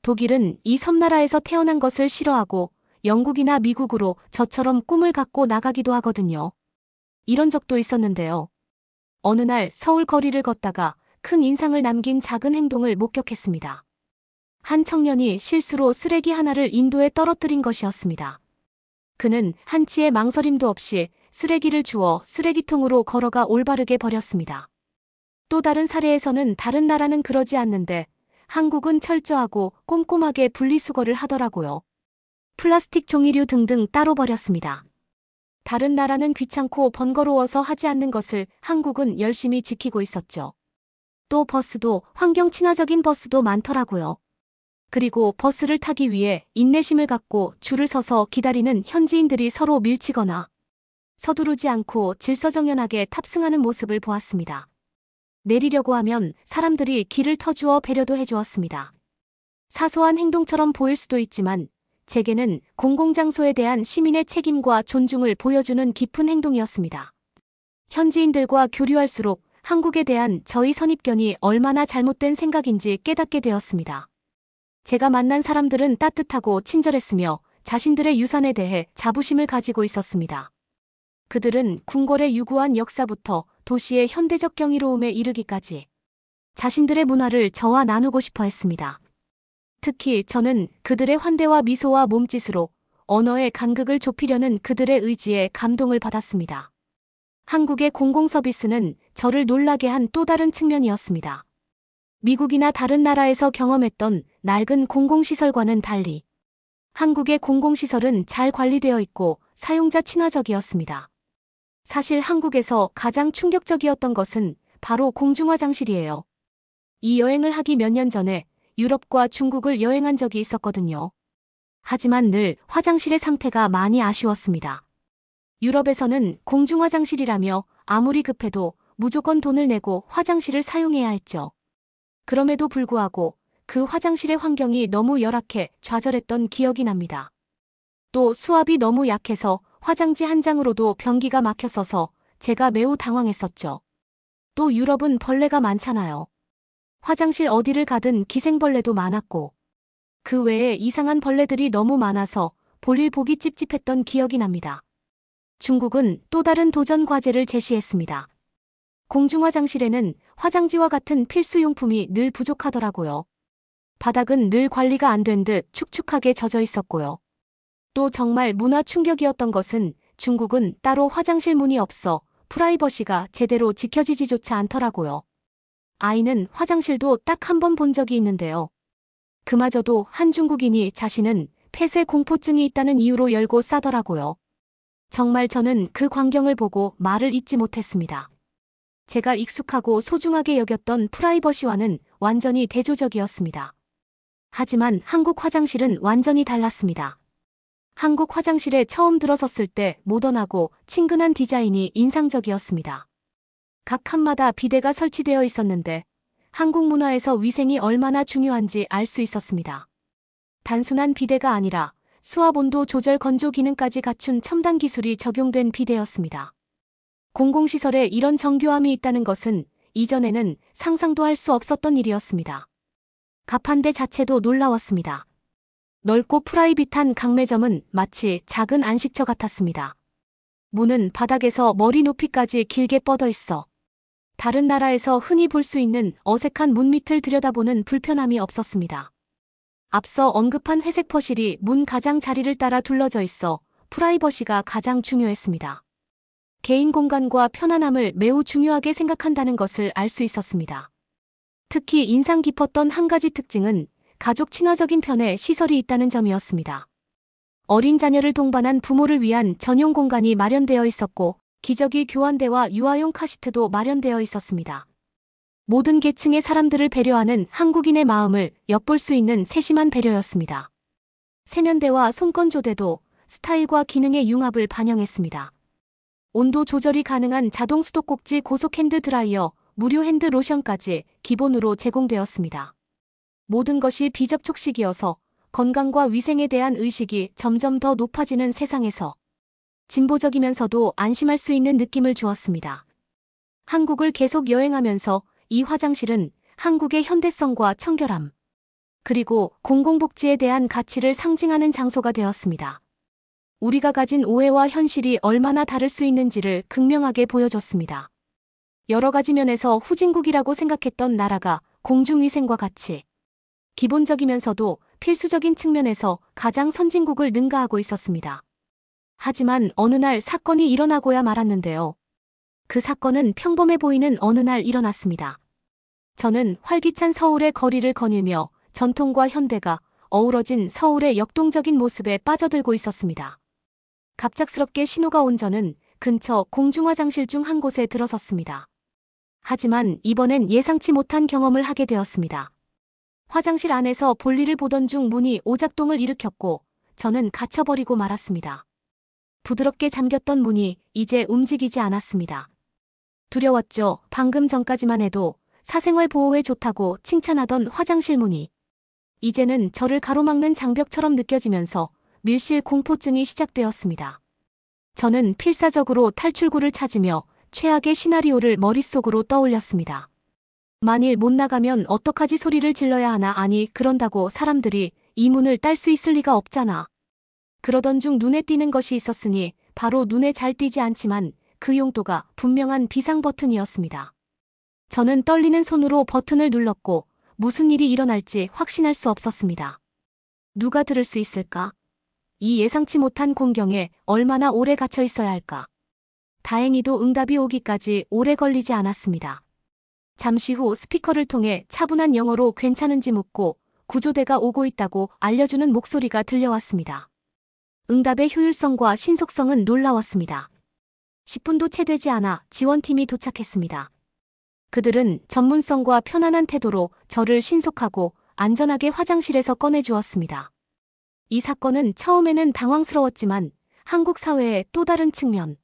독일은 이 섬나라에서 태어난 것을 싫어하고 영국이나 미국으로 저처럼 꿈을 갖고 나가기도 하거든요. 이런 적도 있었는데요. 어느 날 서울 거리를 걷다가 큰 인상을 남긴 작은 행동을 목격했습니다. 한 청년이 실수로 쓰레기 하나를 인도에 떨어뜨린 것이었습니다. 그는 한치의 망설임도 없이 쓰레기를 주워 쓰레기통으로 걸어가 올바르게 버렸습니다. 또 다른 사례에서는 다른 나라는 그러지 않는데 한국은 철저하고 꼼꼼하게 분리수거를 하더라고요. 플라스틱 종이류 등등 따로 버렸습니다. 다른 나라는 귀찮고 번거로워서 하지 않는 것을 한국은 열심히 지키고 있었죠. 또 버스도 환경 친화적인 버스도 많더라고요. 그리고 버스를 타기 위해 인내심을 갖고 줄을 서서 기다리는 현지인들이 서로 밀치거나 서두르지 않고 질서정연하게 탑승하는 모습을 보았습니다. 내리려고 하면 사람들이 길을 터주어 배려도 해주었습니다. 사소한 행동처럼 보일 수도 있지만 제게는 공공장소에 대한 시민의 책임과 존중을 보여주는 깊은 행동이었습니다. 현지인들과 교류할수록 한국에 대한 저희 선입견이 얼마나 잘못된 생각인지 깨닫게 되었습니다. 제가 만난 사람들은 따뜻하고 친절했으며 자신들의 유산에 대해 자부심을 가지고 있었습니다. 그들은 궁궐의 유구한 역사부터 도시의 현대적 경이로움에 이르기까지 자신들의 문화를 저와 나누고 싶어 했습니다. 특히 저는 그들의 환대와 미소와 몸짓으로 언어의 간극을 좁히려는 그들의 의지에 감동을 받았습니다. 한국의 공공서비스는 저를 놀라게 한 또 다른 측면이었습니다. 미국이나 다른 나라에서 경험했던 낡은 공공시설과는 달리 한국의 공공시설은 잘 관리되어 있고 사용자 친화적이었습니다. 사실 한국에서 가장 충격적이었던 것은 바로 공중화장실이에요. 이 여행을 하기 몇 년 전에 유럽과 중국을 여행한 적이 있었거든요. 하지만 늘 화장실의 상태가 많이 아쉬웠습니다. 유럽에서는 공중화장실이라며 아무리 급해도 무조건 돈을 내고 화장실을 사용해야 했죠. 그럼에도 불구하고 그 화장실의 환경이 너무 열악해 좌절했던 기억이 납니다. 또 수압이 너무 약해서 화장지 한 장으로도 변기가 막혔어서 제가 매우 당황했었죠. 또 유럽은 벌레가 많잖아요. 화장실 어디를 가든 기생벌레도 많았고 그 외에 이상한 벌레들이 너무 많아서 볼일 보기 찝찝했던 기억이 납니다. 중국은 또 다른 도전 과제를 제시했습니다. 공중화장실에는 화장지와 같은 필수용품이 늘 부족하더라고요. 바닥은 늘 관리가 안 된 듯 축축하게 젖어 있었고요. 또 정말 문화 충격이었던 것은 중국은 따로 화장실 문이 없어 프라이버시가 제대로 지켜지지조차 않더라고요. 아이는 화장실도 딱 한 번 본 적이 있는데요. 그마저도 한 중국인이 자신은 폐쇄 공포증이 있다는 이유로 열고 싸더라고요. 정말 저는 그 광경을 보고 말을 잇지 못했습니다. 제가 익숙하고 소중하게 여겼던 프라이버시와는 완전히 대조적이었습니다. 하지만 한국 화장실은 완전히 달랐습니다. 한국 화장실에 처음 들어섰을 때 모던하고 친근한 디자인이 인상적이었습니다. 각 칸마다 비데가 설치되어 있었는데 한국 문화에서 위생이 얼마나 중요한지 알 수 있었습니다. 단순한 비데가 아니라 수압 온도 조절 건조 기능까지 갖춘 첨단 기술이 적용된 비데였습니다. 공공시설에 이런 정교함이 있다는 것은 이전에는 상상도 할 수 없었던 일이었습니다. 가판대 자체도 놀라웠습니다. 넓고 프라이빗한 강매점은 마치 작은 안식처 같았습니다. 문은 바닥에서 머리 높이까지 길게 뻗어 있어 다른 나라에서 흔히 볼 수 있는 어색한 문 밑을 들여다보는 불편함이 없었습니다. 앞서 언급한 회색 퍼실이 문 가장 자리를 따라 둘러져 있어 프라이버시가 가장 중요했습니다. 개인 공간과 편안함을 매우 중요하게 생각한다는 것을 알 수 있었습니다. 특히 인상 깊었던 한 가지 특징은 가족 친화적인 편의 시설이 있다는 점이었습니다. 어린 자녀를 동반한 부모를 위한 전용 공간이 마련되어 있었고 기저귀 교환대와 유아용 카시트도 마련되어 있었습니다. 모든 계층의 사람들을 배려하는 한국인의 마음을 엿볼 수 있는 세심한 배려였습니다. 세면대와 손건조대도 스타일과 기능의 융합을 반영했습니다. 온도 조절이 가능한 자동 수도꼭지 고속 핸드 드라이어, 무료 핸드 로션까지 기본으로 제공되었습니다. 모든 것이 비접촉식이어서 건강과 위생에 대한 의식이 점점 더 높아지는 세상에서 진보적이면서도 안심할 수 있는 느낌을 주었습니다. 한국을 계속 여행하면서 이 화장실은 한국의 현대성과 청결함, 그리고 공공복지에 대한 가치를 상징하는 장소가 되었습니다. 우리가 가진 오해와 현실이 얼마나 다를 수 있는지를 극명하게 보여줬습니다. 여러 가지 면에서 후진국이라고 생각했던 나라가 공중위생과 같이 기본적이면서도 필수적인 측면에서 가장 선진국을 능가하고 있었습니다. 하지만 어느 날 사건이 일어나고야 말았는데요. 그 사건은 평범해 보이는 어느 날 일어났습니다. 저는 활기찬 서울의 거리를 거닐며 전통과 현대가 어우러진 서울의 역동적인 모습에 빠져들고 있었습니다. 갑작스럽게 신호가 온 저는 근처 공중화장실 중 한 곳에 들어섰습니다. 하지만 이번엔 예상치 못한 경험을 하게 되었습니다. 화장실 안에서 볼일을 보던 중 문이 오작동을 일으켰고 저는 갇혀버리고 말았습니다. 부드럽게 잠겼던 문이 이제 움직이지 않았습니다. 두려웠죠. 방금 전까지만 해도 사생활 보호에 좋다고 칭찬하던 화장실 문이 이제는 저를 가로막는 장벽처럼 느껴지면서 밀실 공포증이 시작되었습니다. 저는 필사적으로 탈출구를 찾으며 최악의 시나리오를 머릿속으로 떠올렸습니다. 만일 못 나가면 어떡하지 소리를 질러야 하나. 아니, 그런다고 사람들이 이 문을 딸 수 있을 리가 없잖아. 그러던 중 눈에 띄는 것이 있었으니 바로 눈에 잘 띄지 않지만 그 용도가 분명한 비상 버튼이었습니다. 저는 떨리는 손으로 버튼을 눌렀고 무슨 일이 일어날지 확신할 수 없었습니다. 누가 들을 수 있을까? 이 예상치 못한 공경에 얼마나 오래 갇혀 있어야 할까? 다행히도 응답이 오기까지 오래 걸리지 않았습니다. 잠시 후 스피커를 통해 차분한 영어로 괜찮은지 묻고 구조대가 오고 있다고 알려주는 목소리가 들려왔습니다. 응답의 효율성과 신속성은 놀라웠습니다. 10분도 채 되지 않아 지원팀이 도착했습니다. 그들은 전문성과 편안한 태도로 저를 신속하고 안전하게 화장실에서 꺼내주었습니다. 이 사건은 처음에는 당황스러웠지만 한국 사회의 또 다른 측면,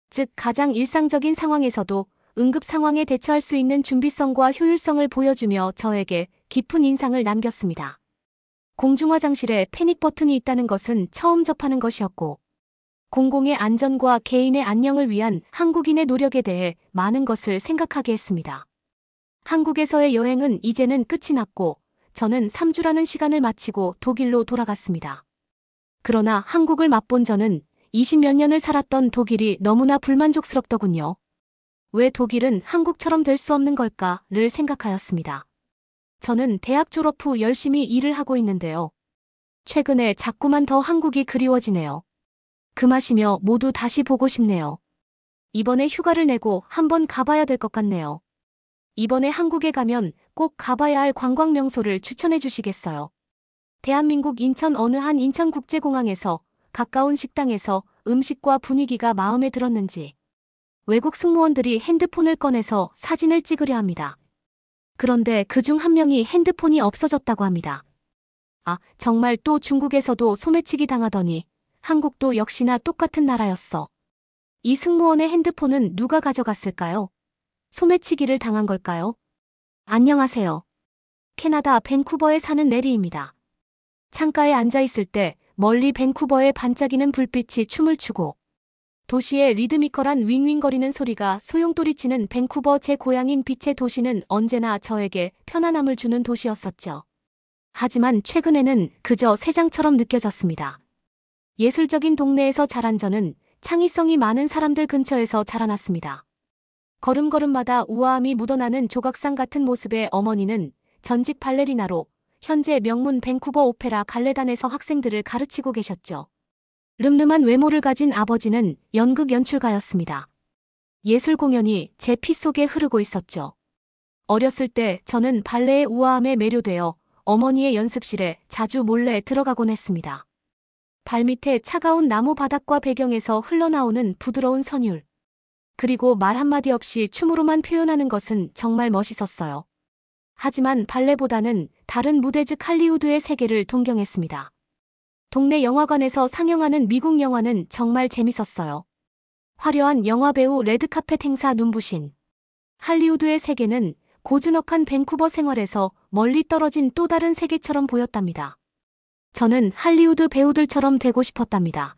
즉 가장 일상적인 상황에서도 응급 상황에 대처할 수 있는 준비성과 효율성을 보여주며 저에게 깊은 인상을 남겼습니다. 공중화장실에 패닉 버튼이 있다는 것은 처음 접하는 것이었고, 공공의 안전과 개인의 안녕을 위한 한국인의 노력에 대해 많은 것을 생각하게 했습니다. 한국에서의 여행은 이제는 끝이 났고, 저는 3주라는 시간을 마치고 독일로 돌아갔습니다. 그러나 한국을 맛본 저는 20몇 년을 살았던 독일이 너무나 불만족스럽더군요. 왜 독일은 한국처럼 될 수 없는 걸까를 생각하였습니다. 저는 대학 졸업 후 열심히 일을 하고 있는데요. 최근에 자꾸만 더 한국이 그리워지네요. 그 맛이며 모두 다시 보고 싶네요. 이번에 휴가를 내고 한번 가봐야 될 것 같네요. 이번에 한국에 가면 꼭 가봐야 할 관광 명소를 추천해 주시겠어요? 대한민국 인천 어느 한 인천국제공항에서 가까운 식당에서 음식과 분위기가 마음에 들었는지 외국 승무원들이 핸드폰을 꺼내서 사진을 찍으려 합니다. 그런데 그중 한 명이 핸드폰이 없어졌다고 합니다. 아, 정말 또 중국에서도 소매치기 당하더니 한국도 역시나 똑같은 나라였어. 이 승무원의 핸드폰은 누가 가져갔을까요? 소매치기를 당한 걸까요? 안녕하세요. 캐나다 밴쿠버에 사는 메리입니다. 창가에 앉아 있을 때 멀리 밴쿠버의 반짝이는 불빛이 춤을 추고 도시의 리드미컬한 윙윙거리는 소리가 소용돌이치는 밴쿠버 제 고향인 빛의 도시는 언제나 저에게 편안함을 주는 도시였었죠. 하지만 최근에는 그저 새장처럼 느껴졌습니다. 예술적인 동네에서 자란 저는 창의성이 많은 사람들 근처에서 자라났습니다. 걸음걸음마다 우아함이 묻어나는 조각상 같은 모습의 어머니는 전직 발레리나로 현재 명문 밴쿠버 오페라 갈레단에서 학생들을 가르치고 계셨죠. 름름한 외모를 가진 아버지는 연극 연출가였습니다. 예술 공연이 제 피 속에 흐르고 있었죠. 어렸을 때 저는 발레의 우아함에 매료되어 어머니의 연습실에 자주 몰래 들어가곤 했습니다. 발밑에 차가운 나무 바닥과 배경에서 흘러나오는 부드러운 선율. 그리고 말 한마디 없이 춤으로만 표현하는 것은 정말 멋있었어요. 하지만 발레보다는 다른 무대 즉 할리우드의 세계를 동경했습니다. 동네 영화관에서 상영하는 미국 영화는 정말 재밌었어요. 화려한 영화배우 레드카펫 행사 눈부신 할리우드의 세계는 고즈넉한 밴쿠버 생활에서 멀리 떨어진 또 다른 세계처럼 보였답니다. 저는 할리우드 배우들처럼 되고 싶었답니다.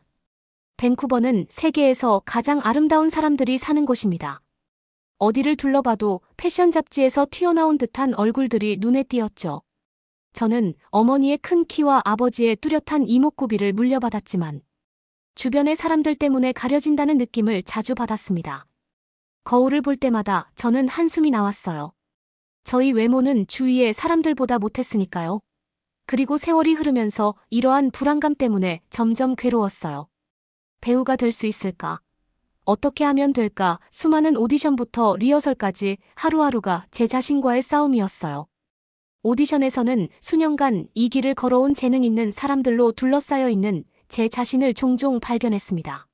밴쿠버는 세계에서 가장 아름다운 사람들이 사는 곳입니다. 어디를 둘러봐도 패션 잡지에서 튀어나온 듯한 얼굴들이 눈에 띄었죠. 저는 어머니의 큰 키와 아버지의 뚜렷한 이목구비를 물려받았지만 주변의 사람들 때문에 가려진다는 느낌을 자주 받았습니다. 거울을 볼 때마다 저는 한숨이 나왔어요. 저희 외모는 주위의 사람들보다 못했으니까요. 그리고 세월이 흐르면서 이러한 불안감 때문에 점점 괴로웠어요. 배우가 될 수 있을까? 어떻게 하면 될까? 수많은 오디션부터 리허설까지 하루하루가 제 자신과의 싸움이었어요. 오디션에서는 수년간 이 길을 걸어온 재능 있는 사람들로 둘러싸여 있는 제 자신을 종종 발견했습니다.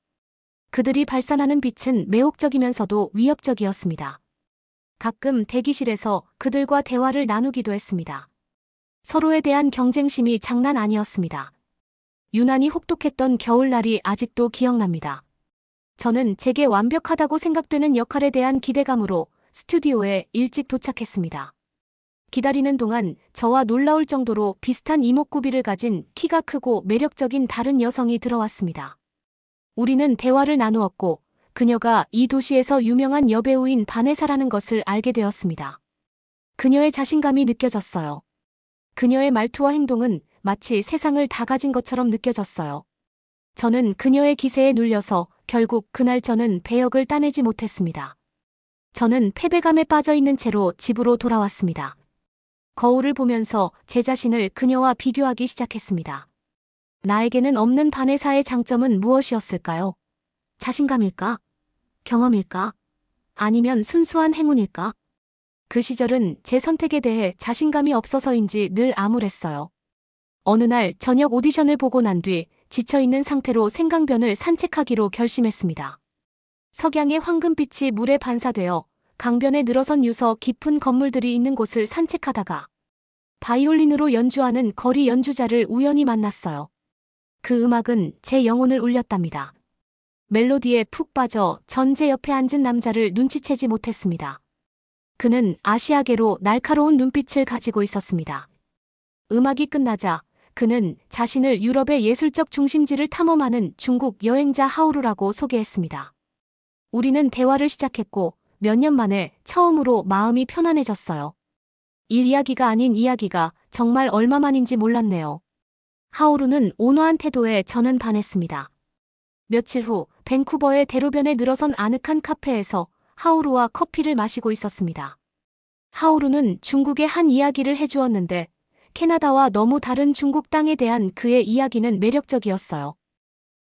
그들이 발산하는 빛은 매혹적이면서도 위협적이었습니다. 가끔 대기실에서 그들과 대화를 나누기도 했습니다. 서로에 대한 경쟁심이 장난 아니었습니다. 유난히 혹독했던 겨울날이 아직도 기억납니다. 저는 제게 완벽하다고 생각되는 역할에 대한 기대감으로 스튜디오에 일찍 도착했습니다. 기다리는 동안 저와 놀라울 정도로 비슷한 이목구비를 가진 키가 크고 매력적인 다른 여성이 들어왔습니다. 우리는 대화를 나누었고 그녀가 이 도시에서 유명한 여배우인 바네사라는 것을 알게 되었습니다. 그녀의 자신감이 느껴졌어요. 그녀의 말투와 행동은 마치 세상을 다 가진 것처럼 느껴졌어요. 저는 그녀의 기세에 눌려서 결국 그날 저는 배역을 따내지 못했습니다. 저는 패배감에 빠져 있는 채로 집으로 돌아왔습니다. 거울을 보면서 제 자신을 그녀와 비교하기 시작했습니다. 나에게는 없는 바네사의 장점은 무엇이었을까요? 자신감일까? 경험일까? 아니면 순수한 행운일까? 그 시절은 제 선택에 대해 자신감이 없어서인지 늘 암울했어요. 어느 날 저녁 오디션을 보고 난 뒤 지쳐있는 상태로 생강변을 산책하기로 결심했습니다. 석양의 황금빛이 물에 반사되어 강변에 늘어선 유서 깊은 건물들이 있는 곳을 산책하다가 바이올린으로 연주하는 거리 연주자를 우연히 만났어요. 그 음악은 제 영혼을 울렸답니다. 멜로디에 푹 빠져 전 제 옆에 앉은 남자를 눈치채지 못했습니다. 그는 아시아계로 날카로운 눈빛을 가지고 있었습니다. 음악이 끝나자 그는 자신을 유럽의 예술적 중심지를 탐험하는 중국 여행자 하오루라고 소개했습니다. 우리는 대화를 시작했고 몇 년 만에 처음으로 마음이 편안해졌어요. 일 이야기가 아닌 이야기가 정말 얼마만인지 몰랐네요. 하오루는 온화한 태도에 저는 반했습니다. 며칠 후 밴쿠버의 대로변에 늘어선 아늑한 카페에서 하오루와 커피를 마시고 있었습니다. 하오루는 중국의 한 이야기를 해주었는데 캐나다와 너무 다른 중국 땅에 대한 그의 이야기는 매력적이었어요.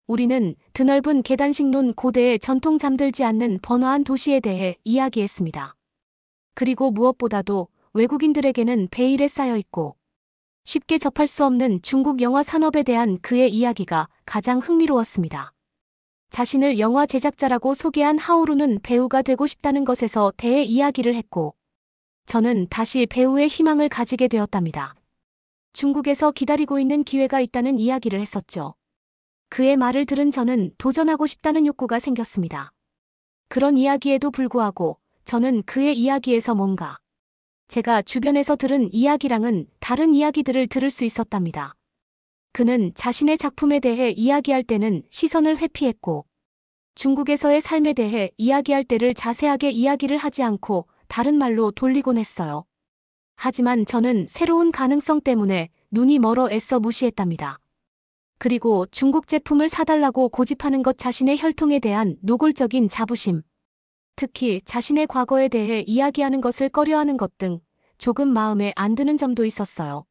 우리는 드넓은 계단식 논 고대의 전통 잠들지 않는 번화한 도시에 대해 이야기했습니다. 그리고 무엇보다도 외국인들에게는 베일에 쌓여 있고 쉽게 접할 수 없는 중국 영화 산업에 대한 그의 이야기가 가장 흥미로웠습니다. 자신을 영화 제작자라고 소개한 하오루는 배우가 되고 싶다는 것에서 대해 이야기를 했고 저는 다시 배우의 희망을 가지게 되었답니다. 중국에서 기다리고 있는 기회가 있다는 이야기를 했었죠. 그의 말을 들은 저는 도전하고 싶다는 욕구가 생겼습니다. 그런 이야기에도 불구하고 저는 그의 이야기에서 뭔가 제가 주변에서 들은 이야기랑은 다른 이야기들을 들을 수 있었답니다. 그는 자신의 작품에 대해 이야기할 때는 시선을 회피했고 중국에서의 삶에 대해 이야기할 때를 자세하게 이야기를 하지 않고 다른 말로 돌리곤 했어요. 하지만 저는 새로운 가능성 때문에 눈이 멀어 애써 무시했답니다. 그리고 중국 제품을 사달라고 고집하는 것 자신의 혈통에 대한 노골적인 자부심, 특히 자신의 과거에 대해 이야기하는 것을 꺼려하는 것 등 조금 마음에 안 드는 점도 있었어요.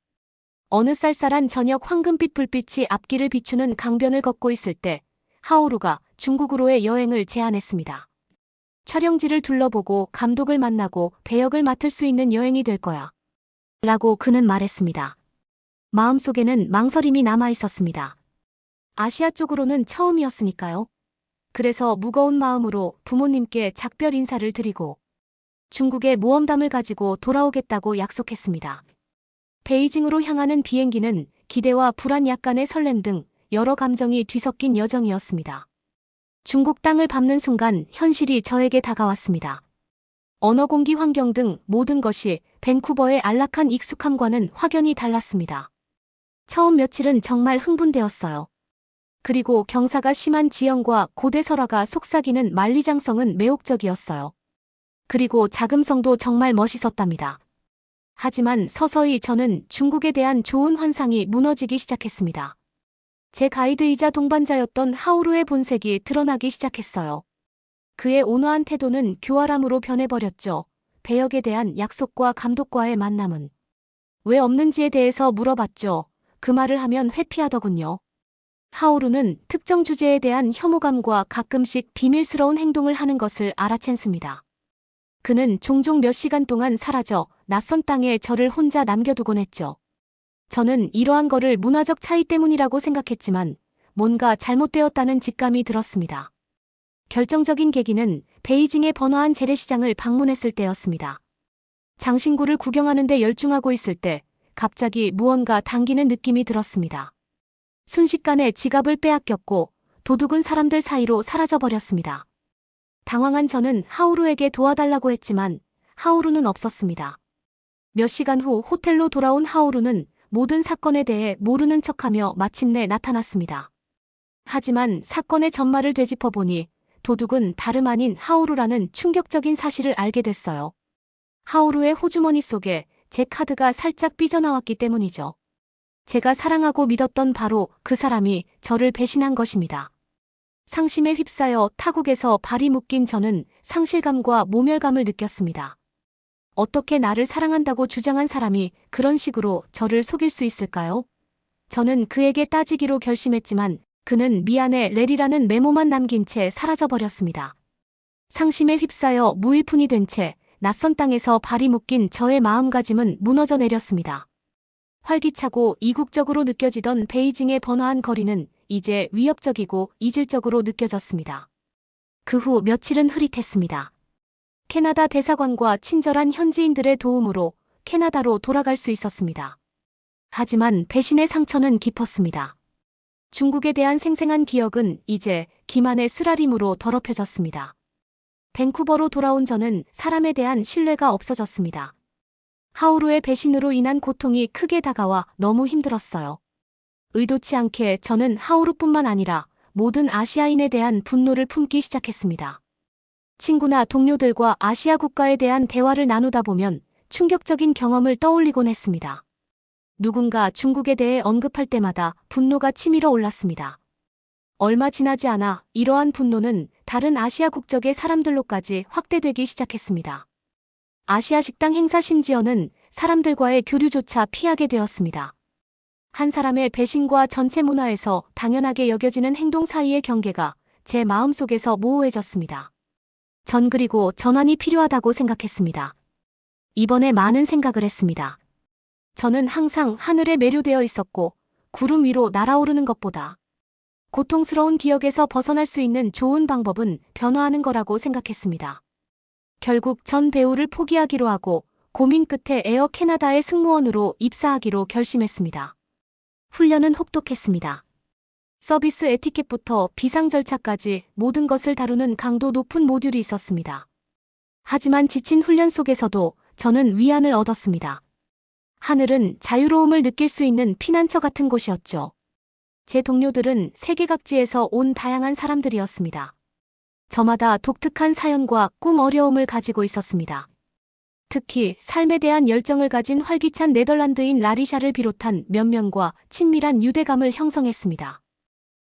어느 쌀쌀한 저녁 황금빛 불빛이 앞길을 비추는 강변을 걷고 있을 때 하오루가 중국으로의 여행을 제안했습니다. 촬영지를 둘러보고 감독을 만나고 배역을 맡을 수 있는 여행이 될 거야. 라고 그는 말했습니다. 마음속에는 망설임이 남아 있었습니다. 아시아 쪽으로는 처음이었으니까요. 그래서 무거운 마음으로 부모님께 작별 인사를 드리고 중국의 모험담을 가지고 돌아오겠다고 약속했습니다. 베이징으로 향하는 비행기는 기대와 불안, 약간의 설렘 등 여러 감정이 뒤섞인 여정이었습니다. 중국 땅을 밟는 순간 현실이 저에게 다가왔습니다. 언어, 공기, 환경 등 모든 것이 밴쿠버의 안락한 익숙함과는 확연히 달랐습니다. 처음 며칠은 정말 흥분되었어요. 그리고 경사가 심한 지형과 고대 설화가 속삭이는 만리장성은 매혹적이었어요. 그리고 자금성도 정말 멋있었답니다. 하지만 서서히 저는 중국에 대한 좋은 환상이 무너지기 시작했습니다. 제 가이드이자 동반자였던 하오루의 본색이 드러나기 시작했어요. 그의 온화한 태도는 교활함으로 변해버렸죠. 배역에 대한 약속과 감독과의 만남은 왜 없는지에 대해서 물어봤죠. 그 말을 하면 회피하더군요. 하오루는 특정 주제에 대한 혐오감과 가끔씩 비밀스러운 행동을 하는 것을 알아챘습니다. 그는 종종 몇 시간 동안 사라져 낯선 땅에 저를 혼자 남겨두곤 했죠. 저는 이러한 거를 문화적 차이 때문이라고 생각했지만 뭔가 잘못되었다는 직감이 들었습니다. 결정적인 계기는 베이징의 번화한 재래시장을 방문했을 때였습니다. 장신구를 구경하는 데 열중하고 있을 때 갑자기 무언가 당기는 느낌이 들었습니다. 순식간에 지갑을 빼앗겼고 도둑은 사람들 사이로 사라져버렸습니다. 당황한 저는 하오루에게 도와달라고 했지만 하오루는 없었습니다. 몇 시간 후 호텔로 돌아온 하오루는 모든 사건에 대해 모르는 척하며 마침내 나타났습니다. 하지만 사건의 전말을 되짚어보니 도둑은 다름 아닌 하오루라는 충격적인 사실을 알게 됐어요. 하오루의 호주머니 속에 제 카드가 살짝 삐져나왔기 때문이죠. 제가 사랑하고 믿었던 바로 그 사람이 저를 배신한 것입니다. 상심에 휩싸여 타국에서 발이 묶인 저는 상실감과 모멸감을 느꼈습니다. 어떻게 나를 사랑한다고 주장한 사람이 그런 식으로 저를 속일 수 있을까요? 저는 그에게 따지기로 결심했지만 그는 미안해 레리라는 메모만 남긴 채 사라져버렸습니다. 상심에 휩싸여 무일푼이 된 채 낯선 땅에서 발이 묶인 저의 마음가짐은 무너져 내렸습니다. 활기차고 이국적으로 느껴지던 베이징의 번화한 거리는 이제 위협적이고 이질적으로 느껴졌습니다. 그 후 며칠은 흐릿했습니다. 캐나다 대사관과 친절한 현지인들의 도움으로 캐나다로 돌아갈 수 있었습니다. 하지만 배신의 상처는 깊었습니다. 중국에 대한 생생한 기억은 이제 기만의 쓰라림으로 더럽혀졌습니다. 밴쿠버로 돌아온 저는 사람에 대한 신뢰가 없어졌습니다. 하오루의 배신으로 인한 고통이 크게 다가와 너무 힘들었어요. 의도치 않게 저는 하오루뿐만 아니라 모든 아시아인에 대한 분노를 품기 시작했습니다. 친구나 동료들과 아시아 국가에 대한 대화를 나누다 보면 충격적인 경험을 떠올리곤 했습니다. 누군가 중국에 대해 언급할 때마다 분노가 치밀어 올랐습니다. 얼마 지나지 않아 이러한 분노는 다른 아시아 국적의 사람들로까지 확대되기 시작했습니다. 아시아 식당 행사 심지어는 사람들과의 교류조차 피하게 되었습니다. 한 사람의 배신과 전체 문화에서 당연하게 여겨지는 행동 사이의 경계가 제 마음속에서 모호해졌습니다. 전 그리고 전환이 필요하다고 생각했습니다. 이번에 많은 생각을 했습니다. 저는 항상 하늘에 매료되어 있었고 구름 위로 날아오르는 것보다 고통스러운 기억에서 벗어날 수 있는 좋은 방법은 변화하는 거라고 생각했습니다. 결국 전 배우를 포기하기로 하고 고민 끝에 에어 캐나다의 승무원으로 입사하기로 결심했습니다. 훈련은 혹독했습니다. 서비스 에티켓부터 비상 절차까지 모든 것을 다루는 강도 높은 모듈이 있었습니다. 하지만 지친 훈련 속에서도 저는 위안을 얻었습니다. 하늘은 자유로움을 느낄 수 있는 피난처 같은 곳이었죠. 제 동료들은 세계각지에서 온 다양한 사람들이었습니다. 저마다 독특한 사연과 꿈 어려움을 가지고 있었습니다. 특히 삶에 대한 열정을 가진 활기찬 네덜란드인 라리샤를 비롯한 몇 명과 친밀한 유대감을 형성했습니다.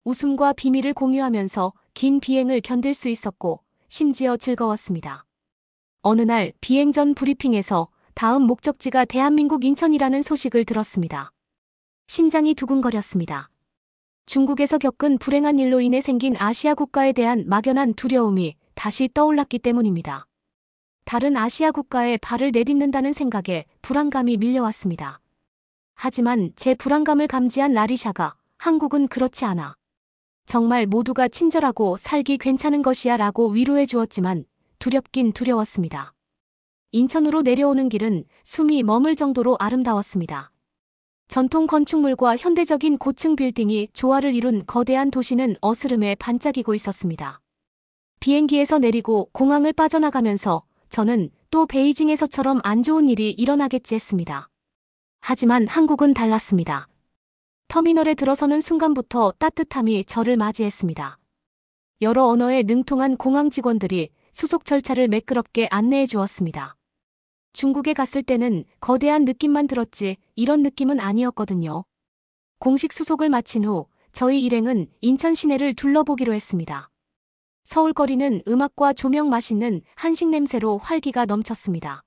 웃음과 비밀을 공유하면서 긴 비행을 견딜 수 있었고 심지어 즐거웠습니다. 어느 날 비행 전 브리핑에서 다음 목적지가 대한민국 인천이라는 소식을 들었습니다. 심장이 두근거렸습니다. 중국에서 겪은 불행한 일로 인해 생긴 아시아 국가에 대한 막연한 두려움이 다시 떠올랐기 때문입니다. 다른 아시아 국가에 발을 내딛는다는 생각에 불안감이 밀려왔습니다. 하지만 제 불안감을 감지한 라리샤가 한국은 그렇지 않아. 정말 모두가 친절하고 살기 괜찮은 것이야 라고 위로해 주었지만 두렵긴 두려웠습니다. 인천으로 내려오는 길은 숨이 멈을 정도로 아름다웠습니다. 전통 건축물과 현대적인 고층 빌딩이 조화를 이룬 거대한 도시는 어스름에 반짝이고 있었습니다. 비행기에서 내리고 공항을 빠져나가면서 저는 또 베이징에서처럼 안 좋은 일이 일어나겠지 했습니다. 하지만 한국은 달랐습니다. 터미널에 들어서는 순간부터 따뜻함이 저를 맞이했습니다. 여러 언어에 능통한 공항 직원들이 수속 절차를 매끄럽게 안내해 주었습니다. 중국에 갔을 때는 거대한 느낌만 들었지 이런 느낌은 아니었거든요. 공식 수속을 마친 후 저희 일행은 인천 시내를 둘러보기로 했습니다. 서울거리는 음악과 조명 맛있는 한식 냄새로 활기가 넘쳤습니다.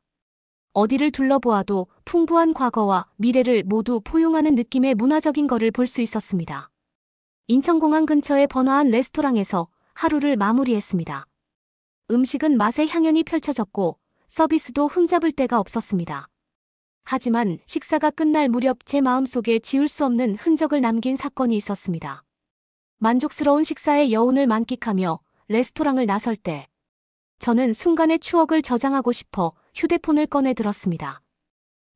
어디를 둘러보아도 풍부한 과거와 미래를 모두 포용하는 느낌의 문화적인 거를 볼 수 있었습니다. 인천공항 근처의 번화한 레스토랑에서 하루를 마무리했습니다. 음식은 맛의 향연이 펼쳐졌고 서비스도 흠잡을 데가 없었습니다. 하지만 식사가 끝날 무렵 제 마음속에 지울 수 없는 흔적을 남긴 사건이 있었습니다. 만족스러운 식사의 여운을 만끽하며 레스토랑을 나설 때 저는 순간의 추억을 저장하고 싶어 휴대폰을 꺼내 들었습니다.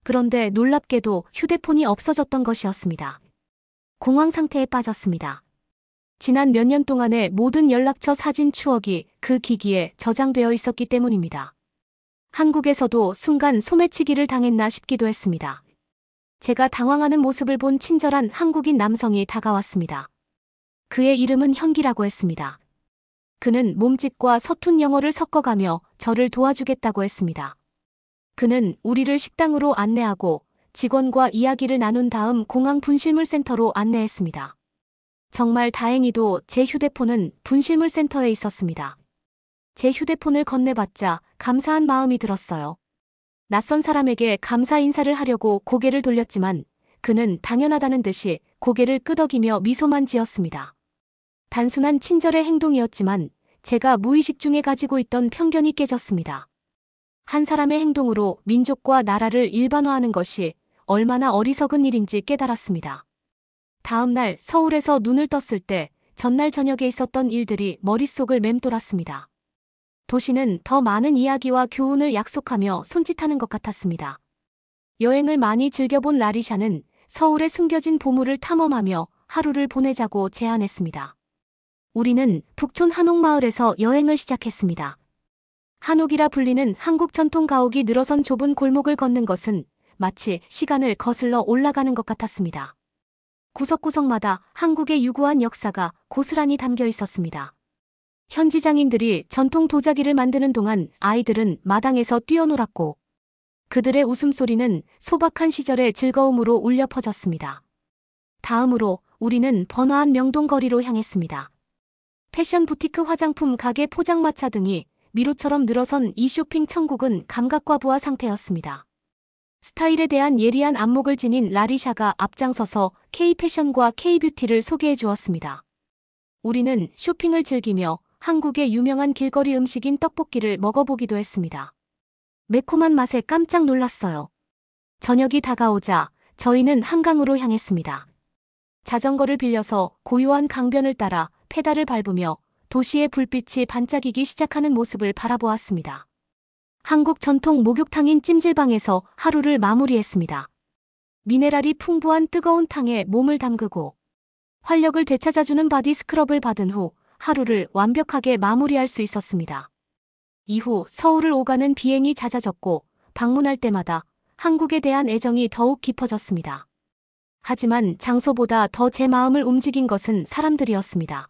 그런데 놀랍게도 휴대폰이 없어졌던 것이었습니다. 공황 상태에 빠졌습니다. 지난 몇 년 동안의 모든 연락처 사진 추억이 그 기기에 저장되어 있었기 때문입니다. 한국에서도 순간 소매치기를 당했나 싶기도 했습니다. 제가 당황하는 모습을 본 친절한 한국인 남성이 다가왔습니다. 그의 이름은 현기라고 했습니다. 그는 몸짓과 서툰 영어를 섞어가며 저를 도와주겠다고 했습니다. 그는 우리를 식당으로 안내하고 직원과 이야기를 나눈 다음 공항 분실물센터로 안내했습니다. 정말 다행히도 제 휴대폰은 분실물센터에 있었습니다. 제 휴대폰을 건네받자 감사한 마음이 들었어요. 낯선 사람에게 감사 인사를 하려고 고개를 돌렸지만 그는 당연하다는 듯이 고개를 끄덕이며 미소만 지었습니다. 단순한 친절의 행동이었지만 제가 무의식 중에 가지고 있던 편견이 깨졌습니다. 한 사람의 행동으로 민족과 나라를 일반화하는 것이 얼마나 어리석은 일인지 깨달았습니다. 다음 날 서울에서 눈을 떴을 때 전날 저녁에 있었던 일들이 머릿속을 맴돌았습니다. 도시는 더 많은 이야기와 교훈을 약속하며 손짓하는 것 같았습니다. 여행을 많이 즐겨본 라리샤는 서울의 숨겨진 보물을 탐험하며 하루를 보내자고 제안했습니다. 우리는 북촌 한옥마을에서 여행을 시작했습니다. 한옥이라 불리는 한국 전통 가옥이 늘어선 좁은 골목을 걷는 것은 마치 시간을 거슬러 올라가는 것 같았습니다. 구석구석마다 한국의 유구한 역사가 고스란히 담겨 있었습니다. 현지 장인들이 전통 도자기를 만드는 동안 아이들은 마당에서 뛰어놀았고 그들의 웃음소리는 소박한 시절의 즐거움으로 울려 퍼졌습니다. 다음으로 우리는 번화한 명동거리로 향했습니다. 패션 부티크 화장품 가게 포장마차 등이 미로처럼 늘어선 이 쇼핑 천국은 감각과 부화 상태였습니다. 스타일에 대한 예리한 안목을 지닌 라리샤가 앞장서서 K-패션과 K-뷰티를 소개해 주었습니다. 우리는 쇼핑을 즐기며 한국의 유명한 길거리 음식인 떡볶이를 먹어보기도 했습니다. 매콤한 맛에 깜짝 놀랐어요. 저녁이 다가오자 저희는 한강으로 향했습니다. 자전거를 빌려서 고요한 강변을 따라 페달을 밟으며 도시의 불빛이 반짝이기 시작하는 모습을 바라보았습니다. 한국 전통 목욕탕인 찜질방에서 하루를 마무리했습니다. 미네랄이 풍부한 뜨거운 탕에 몸을 담그고 활력을 되찾아주는 바디 스크럽을 받은 후 하루를 완벽하게 마무리할 수 있었습니다. 이후 서울을 오가는 비행이 잦아졌고 방문할 때마다 한국에 대한 애정이 더욱 깊어졌습니다. 하지만 장소보다 더 제 마음을 움직인 것은 사람들이었습니다.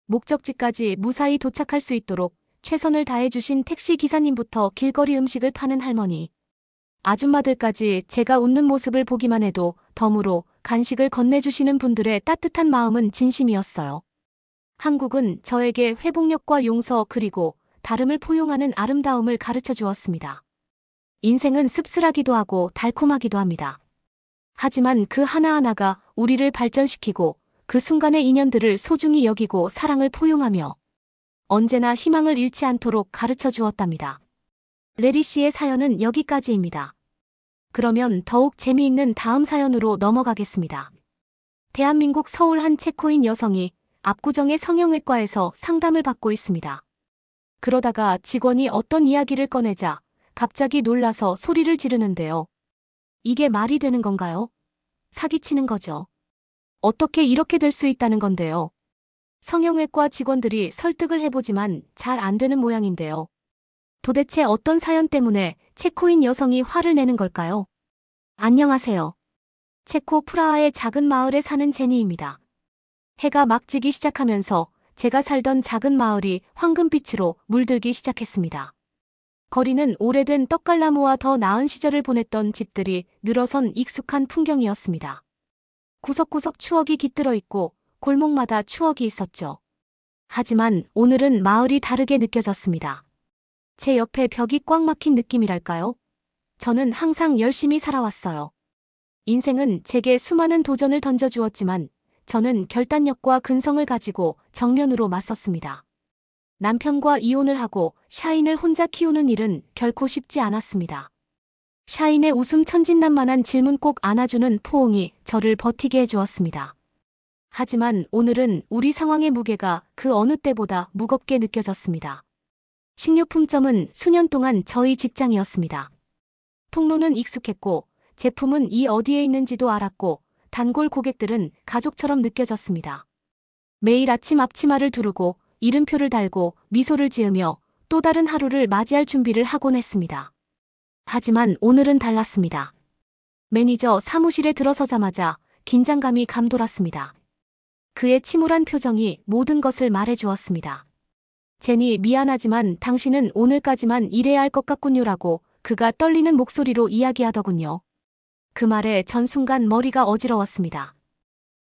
목적지까지 무사히 도착할 수 있도록 최선을 다해주신 택시 기사님부터 길거리 음식을 파는 할머니, 아줌마들까지 제가 웃는 모습을 보기만 해도 덤으로 간식을 건네주시는 분들의 따뜻한 마음은 진심이었어요. 한국은 저에게 회복력과 용서 그리고 다름을 포용하는 아름다움을 가르쳐 주었습니다. 인생은 씁쓸하기도 하고 달콤하기도 합니다. 하지만 그 하나하나가 우리를 발전시키고 그 순간의 인연들을 소중히 여기고 사랑을 포용하며 언제나 희망을 잃지 않도록 가르쳐 주었답니다. 레리 씨의 사연은 여기까지입니다. 그러면 더욱 재미있는 다음 사연으로 넘어가겠습니다. 대한민국 서울 한 체코인 여성이 압구정의 성형외과에서 상담을 받고 있습니다. 그러다가 직원이 어떤 이야기를 꺼내자 갑자기 놀라서 소리를 지르는데요. 이게 말이 되는 건가요? 사기치는 거죠. 어떻게 이렇게 될 수 있다는 건데요. 성형외과 직원들이 설득을 해보지만 잘 안 되는 모양인데요. 도대체 어떤 사연 때문에 체코인 여성이 화를 내는 걸까요? 안녕하세요. 체코 프라하의 작은 마을에 사는 제니입니다. 해가 막 지기 시작하면서 제가 살던 작은 마을이 황금빛으로 물들기 시작했습니다. 거리는 오래된 떡갈나무와 더 나은 시절을 보냈던 집들이 늘어선 익숙한 풍경이었습니다. 구석구석 추억이 깃들어 있고 골목마다 추억이 있었죠. 하지만 오늘은 마을이 다르게 느껴졌습니다. 제 옆에 벽이 꽉 막힌 느낌이랄까요? 저는 항상 열심히 살아왔어요. 인생은 제게 수많은 도전을 던져주었지만 저는 결단력과 근성을 가지고 정면으로 맞섰습니다. 남편과 이혼을 하고 샤인을 혼자 키우는 일은 결코 쉽지 않았습니다. 샤인의 웃음 천진난만한 질문 꼭 안아주는 포옹이 저를 버티게 해주었습니다. 하지만 오늘은 우리 상황의 무게가 그 어느 때보다 무겁게 느껴졌습니다. 식료품점은 수년 동안 저희 직장이었습니다. 통로는 익숙했고 제품은 이 어디에 있는지도 알았고 단골 고객들은 가족처럼 느껴졌습니다. 매일 아침 앞치마를 두르고 이름표를 달고 미소를 지으며 또 다른 하루를 맞이할 준비를 하곤 했습니다. 하지만 오늘은 달랐습니다. 매니저 사무실에 들어서자마자 긴장감이 감돌았습니다. 그의 침울한 표정이 모든 것을 말해주었습니다. 제니 미안하지만 당신은 오늘까지만 일해야 할 것 같군요라고 그가 떨리는 목소리로 이야기하더군요. 그 말에 전 순간 머리가 어지러웠습니다.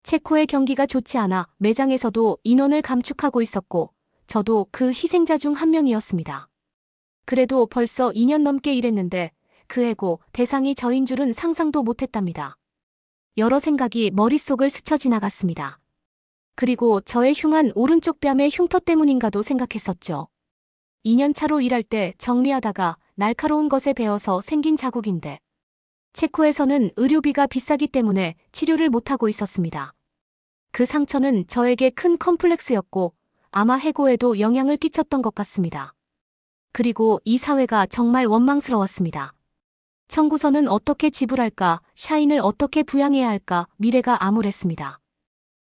체코의 경기가 좋지 않아 매장에서도 인원을 감축하고 있었고 저도 그 희생자 중 한 명이었습니다. 그래도 벌써 2년 넘게 일했는데 그 해고 대상이 저인 줄은 상상도 못했답니다. 여러 생각이 머릿속을 스쳐 지나갔습니다. 그리고 저의 흉한 오른쪽 뺨의 흉터 때문인가도 생각했었죠. 2년 차로 일할 때 정리하다가 날카로운 것에 베어서 생긴 자국인데 체코에서는 의료비가 비싸기 때문에 치료를 못하고 있었습니다. 그 상처는 저에게 큰 컴플렉스였고 아마 해고에도 영향을 끼쳤던 것 같습니다. 그리고 이 사회가 정말 원망스러웠습니다. 청구서는 어떻게 지불할까, 샤인을 어떻게 부양해야 할까, 미래가 암울했습니다.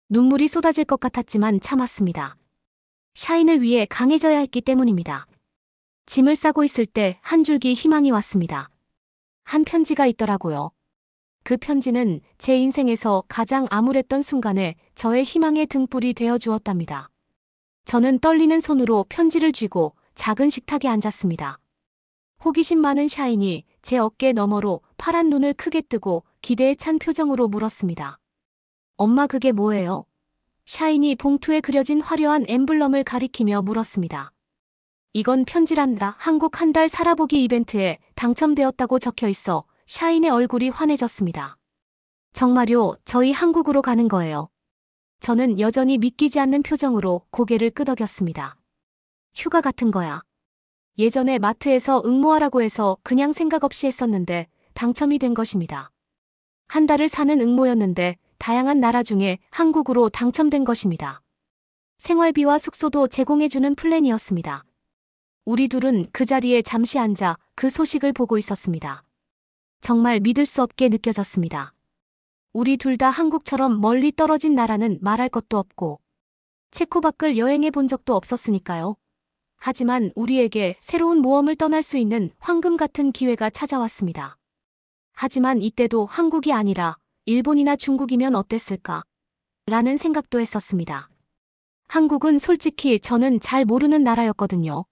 눈물이 쏟아질 것 같았지만 참았습니다. 샤인을 위해 강해져야 했기 때문입니다. 짐을 싸고 있을 때 한 줄기 희망이 왔습니다. 한 편지가 있더라고요. 그 편지는 제 인생에서 가장 암울했던 순간에 저의 희망의 등불이 되어 주었답니다. 저는 떨리는 손으로 편지를 쥐고 작은 식탁에 앉았습니다. 호기심 많은 샤인이 제 어깨 너머로 파란 눈을 크게 뜨고 기대에 찬 표정으로 물었습니다. 엄마 그게 뭐예요? 샤인이 봉투에 그려진 화려한 엠블럼을 가리키며 물었습니다. 이건 편지란다. 한국 한 달 살아보기 이벤트에 당첨되었다고 적혀 있어. 샤인의 얼굴이 환해졌습니다. 정말요, 저희 한국으로 가는 거예요. 저는 여전히 믿기지 않는 표정으로 고개를 끄덕였습니다. 휴가 같은 거야. 예전에 마트에서 응모하라고 해서 그냥 생각 없이 했었는데 당첨이 된 것입니다. 한 달을 사는 응모였는데 다양한 나라 중에 한국으로 당첨된 것입니다. 생활비와 숙소도 제공해주는 플랜이었습니다. 우리 둘은 그 자리에 잠시 앉아 그 소식을 보고 있었습니다. 정말 믿을 수 없게 느껴졌습니다. 우리 둘 다 한국처럼 멀리 떨어진 나라는 말할 것도 없고 체코 밖을 여행해 본 적도 없었으니까요. 하지만 우리에게 새로운 모험을 떠날 수 있는 황금 같은 기회가 찾아왔습니다. 하지만 이때도 한국이 아니라 일본이나 중국이면 어땠을까? 라는 생각도 했었습니다. 한국은 솔직히 저는 잘 모르는 나라였거든요.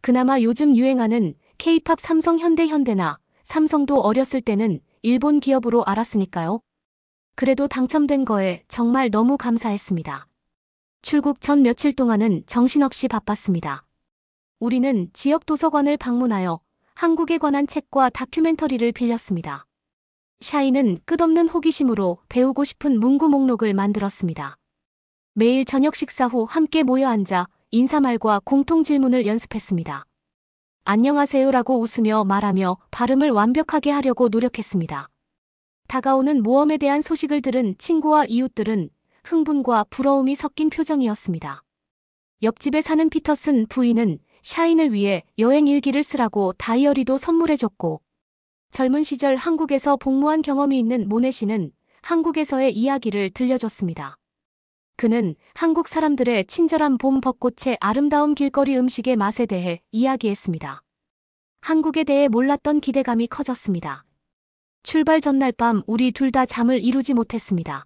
그나마 요즘 유행하는 K-팝 삼성 현대나 삼성도 어렸을 때는 일본 기업으로 알았으니까요. 그래도 당첨된 거에 정말 너무 감사했습니다. 출국 전 며칠 동안은 정신없이 바빴습니다. 우리는 지역 도서관을 방문하여 한국에 관한 책과 다큐멘터리를 빌렸습니다. 샤이는 끝없는 호기심으로 배우고 싶은 문구 목록을 만들었습니다. 매일 저녁 식사 후 함께 모여 앉아 인사말과 공통 질문을 연습했습니다. 안녕하세요라고 웃으며 말하며 발음을 완벽하게 하려고 노력했습니다. 다가오는 모험에 대한 소식을 들은 친구와 이웃들은 흥분과 부러움이 섞인 표정이었습니다. 옆집에 사는 피터슨 부인은 샤인을 위해 여행 일기를 쓰라고 다이어리도 선물해줬고 젊은 시절 한국에서 복무한 경험이 있는 모네 씨는 한국에서의 이야기를 들려줬습니다. 그는 한국 사람들의 친절한 봄 벚꽃의 아름다운 길거리 음식의 맛에 대해 이야기했습니다. 한국에 대해 몰랐던 기대감이 커졌습니다. 출발 전날 밤 우리 둘 다 잠을 이루지 못했습니다.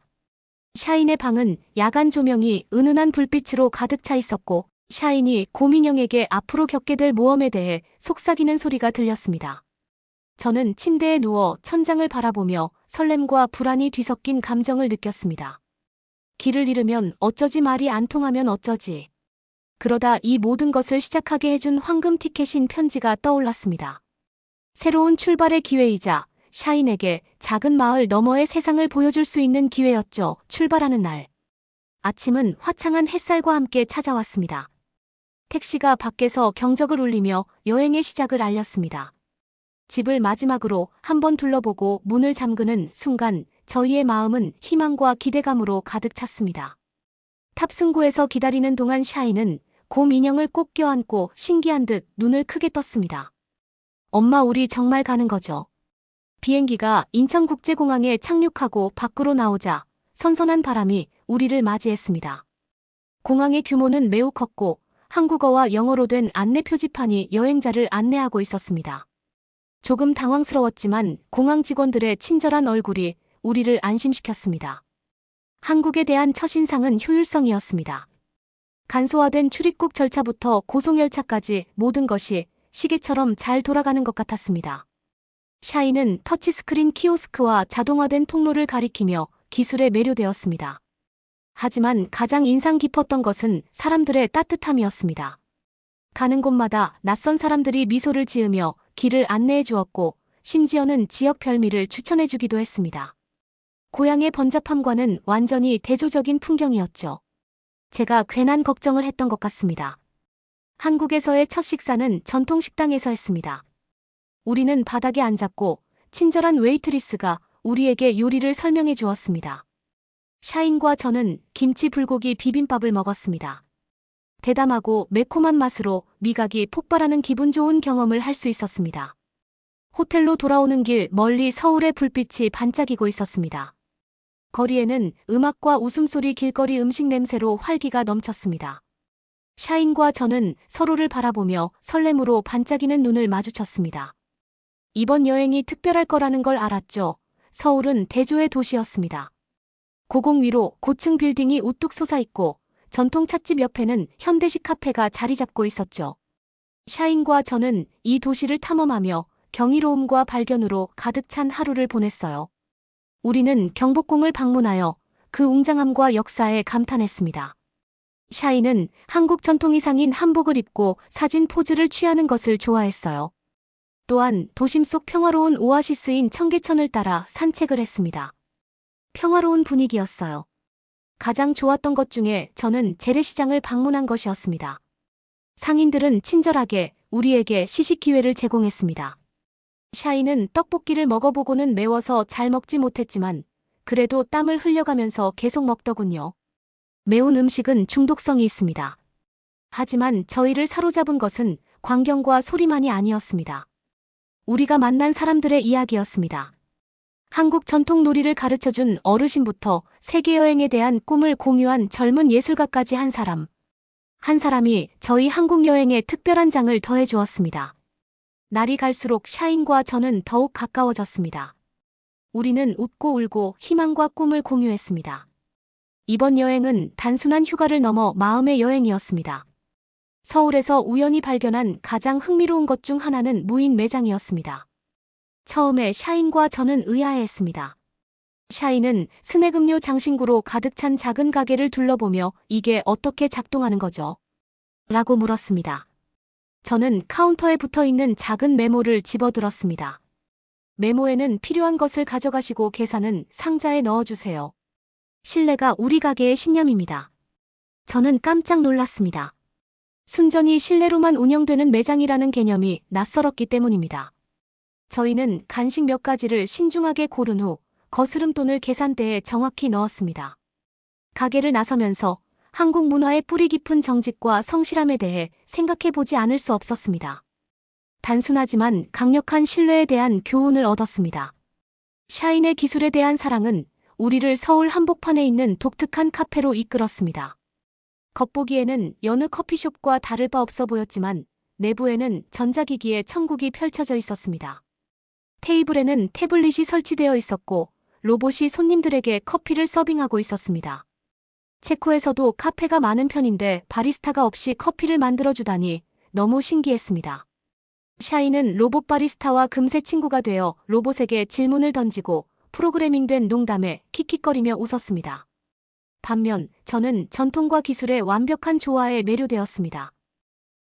샤인의 방은 야간 조명이 은은한 불빛으로 가득 차 있었고 샤인이 고민영에게 앞으로 겪게 될 모험에 대해 속삭이는 소리가 들렸습니다. 저는 침대에 누워 천장을 바라보며 설렘과 불안이 뒤섞인 감정을 느꼈습니다. 길을 잃으면 어쩌지 말이 안 통하면 어쩌지. 그러다 이 모든 것을 시작하게 해준 황금 티켓인 편지가 떠올랐습니다. 새로운 출발의 기회이자 샤인에게 작은 마을 너머의 세상을 보여줄 수 있는 기회였죠. 출발하는 날. 아침은 화창한 햇살과 함께 찾아왔습니다. 택시가 밖에서 경적을 울리며 여행의 시작을 알렸습니다. 집을 마지막으로 한번 둘러보고 문을 잠그는 순간 저희의 마음은 희망과 기대감으로 가득 찼습니다. 탑승구에서 기다리는 동안 샤이는 곰 인형을 꼭 껴안고 신기한 듯 눈을 크게 떴습니다. 엄마 우리 정말 가는 거죠? 비행기가 인천국제공항에 착륙하고 밖으로 나오자 선선한 바람이 우리를 맞이했습니다. 공항의 규모는 매우 컸고 한국어와 영어로 된 안내 표지판이 여행자를 안내하고 있었습니다. 조금 당황스러웠지만 공항 직원들의 친절한 얼굴이 우리를 안심시켰습니다. 한국에 대한 첫인상은 효율성이었습니다. 간소화된 출입국 절차부터 고속열차까지 모든 것이 시계처럼 잘 돌아가는 것 같았습니다. 샤이는 터치스크린 키오스크와 자동화된 통로를 가리키며 기술에 매료되었습니다. 하지만 가장 인상 깊었던 것은 사람들의 따뜻함이었습니다. 가는 곳마다 낯선 사람들이 미소를 지으며 길을 안내해 주었고 심지어는 지역 별미를 추천해 주기도 했습니다. 고향의 번잡함과는 완전히 대조적인 풍경이었죠. 제가 괜한 걱정을 했던 것 같습니다. 한국에서의 첫 식사는 전통 식당에서 했습니다. 우리는 바닥에 앉았고 친절한 웨이트리스가 우리에게 요리를 설명해 주었습니다. 샤인과 저는 김치 불고기 비빔밥을 먹었습니다. 대담하고 매콤한 맛으로 미각이 폭발하는 기분 좋은 경험을 할 수 있었습니다. 호텔로 돌아오는 길 멀리 서울의 불빛이 반짝이고 있었습니다. 거리에는 음악과 웃음소리, 길거리 음식 냄새로 활기가 넘쳤습니다. 샤인과 저는 서로를 바라보며 설렘으로 반짝이는 눈을 마주쳤습니다. 이번 여행이 특별할 거라는 걸 알았죠. 서울은 대조의 도시였습니다. 고공 위로 고층 빌딩이 우뚝 솟아있고 전통 찻집 옆에는 현대식 카페가 자리 잡고 있었죠. 샤인과 저는 이 도시를 탐험하며 경이로움과 발견으로 가득 찬 하루를 보냈어요. 우리는 경복궁을 방문하여 그 웅장함과 역사에 감탄했습니다. 샤이는 한국 전통 의상인 한복을 입고 사진 포즈를 취하는 것을 좋아했어요. 또한 도심 속 평화로운 오아시스인 청계천을 따라 산책을 했습니다. 평화로운 분위기였어요. 가장 좋았던 것 중에 저는 재래시장을 방문한 것이었습니다. 상인들은 친절하게 우리에게 시식 기회를 제공했습니다. 샤이는 떡볶이를 먹어보고는 매워서 잘 먹지 못했지만 그래도 땀을 흘려가면서 계속 먹더군요. 매운 음식은 중독성이 있습니다. 하지만 저희를 사로잡은 것은 광경과 소리만이 아니었습니다. 우리가 만난 사람들의 이야기였습니다. 한국 전통 놀이를 가르쳐준 어르신부터 세계여행에 대한 꿈을 공유한 젊은 예술가까지 한 사람이 저희 한국 여행에 특별한 장을 더해주었습니다. 날이 갈수록 샤인과 저는 더욱 가까워졌습니다. 우리는 웃고 울고 희망과 꿈을 공유했습니다. 이번 여행은 단순한 휴가를 넘어 마음의 여행이었습니다. 서울에서 우연히 발견한 가장 흥미로운 것 중 하나는 무인 매장이었습니다. 처음에 샤인과 저는 의아해했습니다. 샤인은 스낵음료 장신구로 가득 찬 작은 가게를 둘러보며 이게 어떻게 작동하는 거죠? 라고 물었습니다. 저는 카운터에 붙어있는 작은 메모를 집어들었습니다. 메모에는 필요한 것을 가져가시고 계산은 상자에 넣어주세요. 실내가 우리 가게의 신념입니다. 저는 깜짝 놀랐습니다. 순전히 실내로만 운영되는 매장이라는 개념이 낯설었기 때문입니다. 저희는 간식 몇 가지를 신중하게 고른 후 거스름돈을 계산대에 정확히 넣었습니다. 가게를 나서면서 한국 문화의 뿌리 깊은 정직과 성실함에 대해 생각해보지 않을 수 없었습니다. 단순하지만 강력한 신뢰에 대한 교훈을 얻었습니다. 샤인의 기술에 대한 사랑은 우리를 서울 한복판에 있는 독특한 카페로 이끌었습니다. 겉보기에는 여느 커피숍과 다를 바 없어 보였지만 내부에는 전자기기의 천국이 펼쳐져 있었습니다. 테이블에는 태블릿이 설치되어 있었고 로봇이 손님들에게 커피를 서빙하고 있었습니다. 체코에서도 카페가 많은 편인데 바리스타가 없이 커피를 만들어주다니 너무 신기했습니다. 샤이는 로봇 바리스타와 금세 친구가 되어 로봇에게 질문을 던지고 프로그래밍된 농담에 킥킥거리며 웃었습니다. 반면 저는 전통과 기술의 완벽한 조화에 매료되었습니다.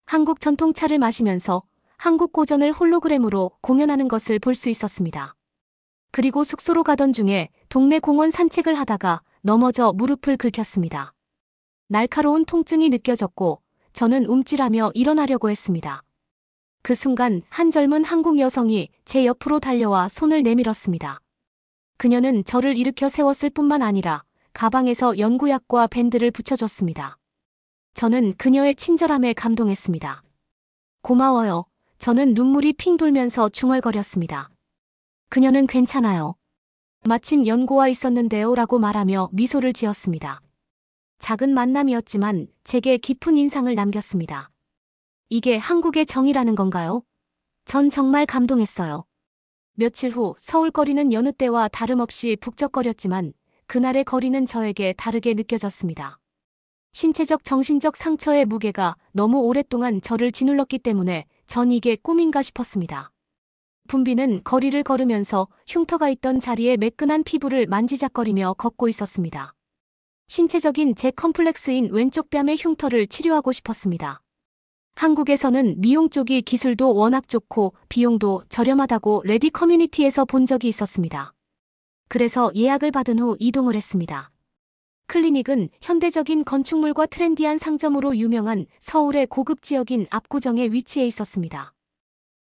한국 전통차를 마시면서 한국 고전을 홀로그램으로 공연하는 것을 볼 수 있었습니다. 그리고 숙소로 가던 중에 동네 공원 산책을 하다가 넘어져 무릎을 긁혔습니다. 날카로운 통증이 느껴졌고 저는 움찔하며 일어나려고 했습니다. 그 순간 한 젊은 한국 여성이 제 옆으로 달려와 손을 내밀었습니다. 그녀는 저를 일으켜 세웠을 뿐만 아니라 가방에서 연구약과 밴드를 붙여줬습니다. 저는 그녀의 친절함에 감동했습니다. 고마워요. 저는 눈물이 핑 돌면서 중얼거렸습니다. 그녀는 괜찮아요. 마침 연고와 있었는데요 라고 말하며 미소를 지었습니다. 작은 만남이었지만 제게 깊은 인상을 남겼습니다. 이게 한국의 정이라는 건가요? 전 정말 감동했어요. 며칠 후 서울 거리는 여느 때와 다름없이 북적거렸지만 그날의 거리는 저에게 다르게 느껴졌습니다. 신체적 정신적 상처의 무게가 너무 오랫동안 저를 짓눌렀기 때문에 전 이게 꿈인가 싶었습니다. 분비는 거리를 걸으면서 흉터가 있던 자리에 매끈한 피부를 만지작거리며 걷고 있었습니다. 신체적인 제 컴플렉스인 왼쪽 뺨의 흉터를 치료하고 싶었습니다. 한국에서는 미용 쪽이 기술도 워낙 좋고 비용도 저렴하다고 레디 커뮤니티에서 본 적이 있었습니다. 그래서 예약을 받은 후 이동을 했습니다. 클리닉은 현대적인 건축물과 트렌디한 상점으로 유명한 서울의 고급 지역인 압구정에 위치해 있었습니다.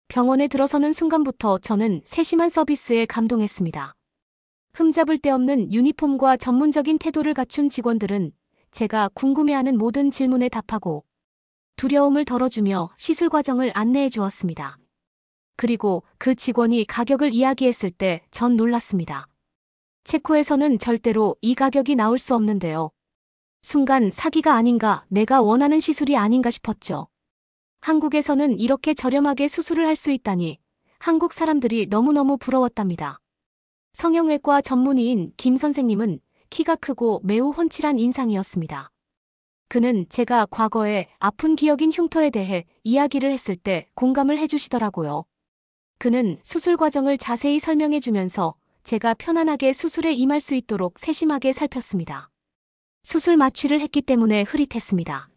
병원에 들어서는 순간부터 저는 세심한 서비스에 감동했습니다. 흠잡을 데 없는 유니폼과 전문적인 태도를 갖춘 직원들은 제가 궁금해하는 모든 질문에 답하고 두려움을 덜어주며 시술 과정을 안내해 주었습니다. 그리고 그 직원이 가격을 이야기했을 때 전 놀랐습니다. 체코에서는 절대로 이 가격이 나올 수 없는데요. 순간 사기가 아닌가, 내가 원하는 시술이 아닌가 싶었죠. 한국에서는 이렇게 저렴하게 수술을 할 수 있다니 한국 사람들이 너무너무 부러웠답니다. 성형외과 전문의인 김 선생님은 키가 크고 매우 훤칠한 인상이었습니다. 그는 제가 과거에 아픈 기억인 흉터에 대해 이야기를 했을 때 공감을 해주시더라고요. 그는 수술 과정을 자세히 설명해 주면서 제가 편안하게 수술에 임할 수 있도록 세심하게 살폈습니다. 수술 마취를 했기 때문에 흐릿했습니다.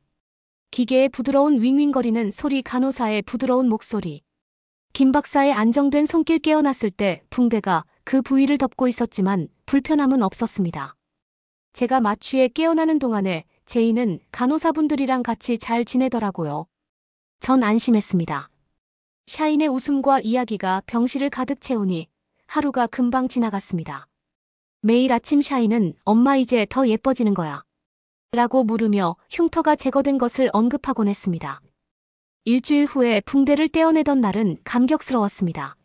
기계의 부드러운 윙윙거리는 소리, 간호사의 부드러운 목소리. 김 박사의 안정된 손길, 깨어났을 때 붕대가 그 부위를 덮고 있었지만 불편함은 없었습니다. 제가 마취에 깨어나는 동안에 제이는 간호사분들이랑 같이 잘 지내더라고요. 전 안심했습니다. 샤인의 웃음과 이야기가 병실을 가득 채우니 하루가 금방 지나갔습니다. 매일 아침 샤인은 엄마 이제 더 예뻐지는 거야 라고 물으며 흉터가 제거된 것을 언급하곤 했습니다. 일주일 후에 붕대를 떼어내던 날은 감격스러웠습니다.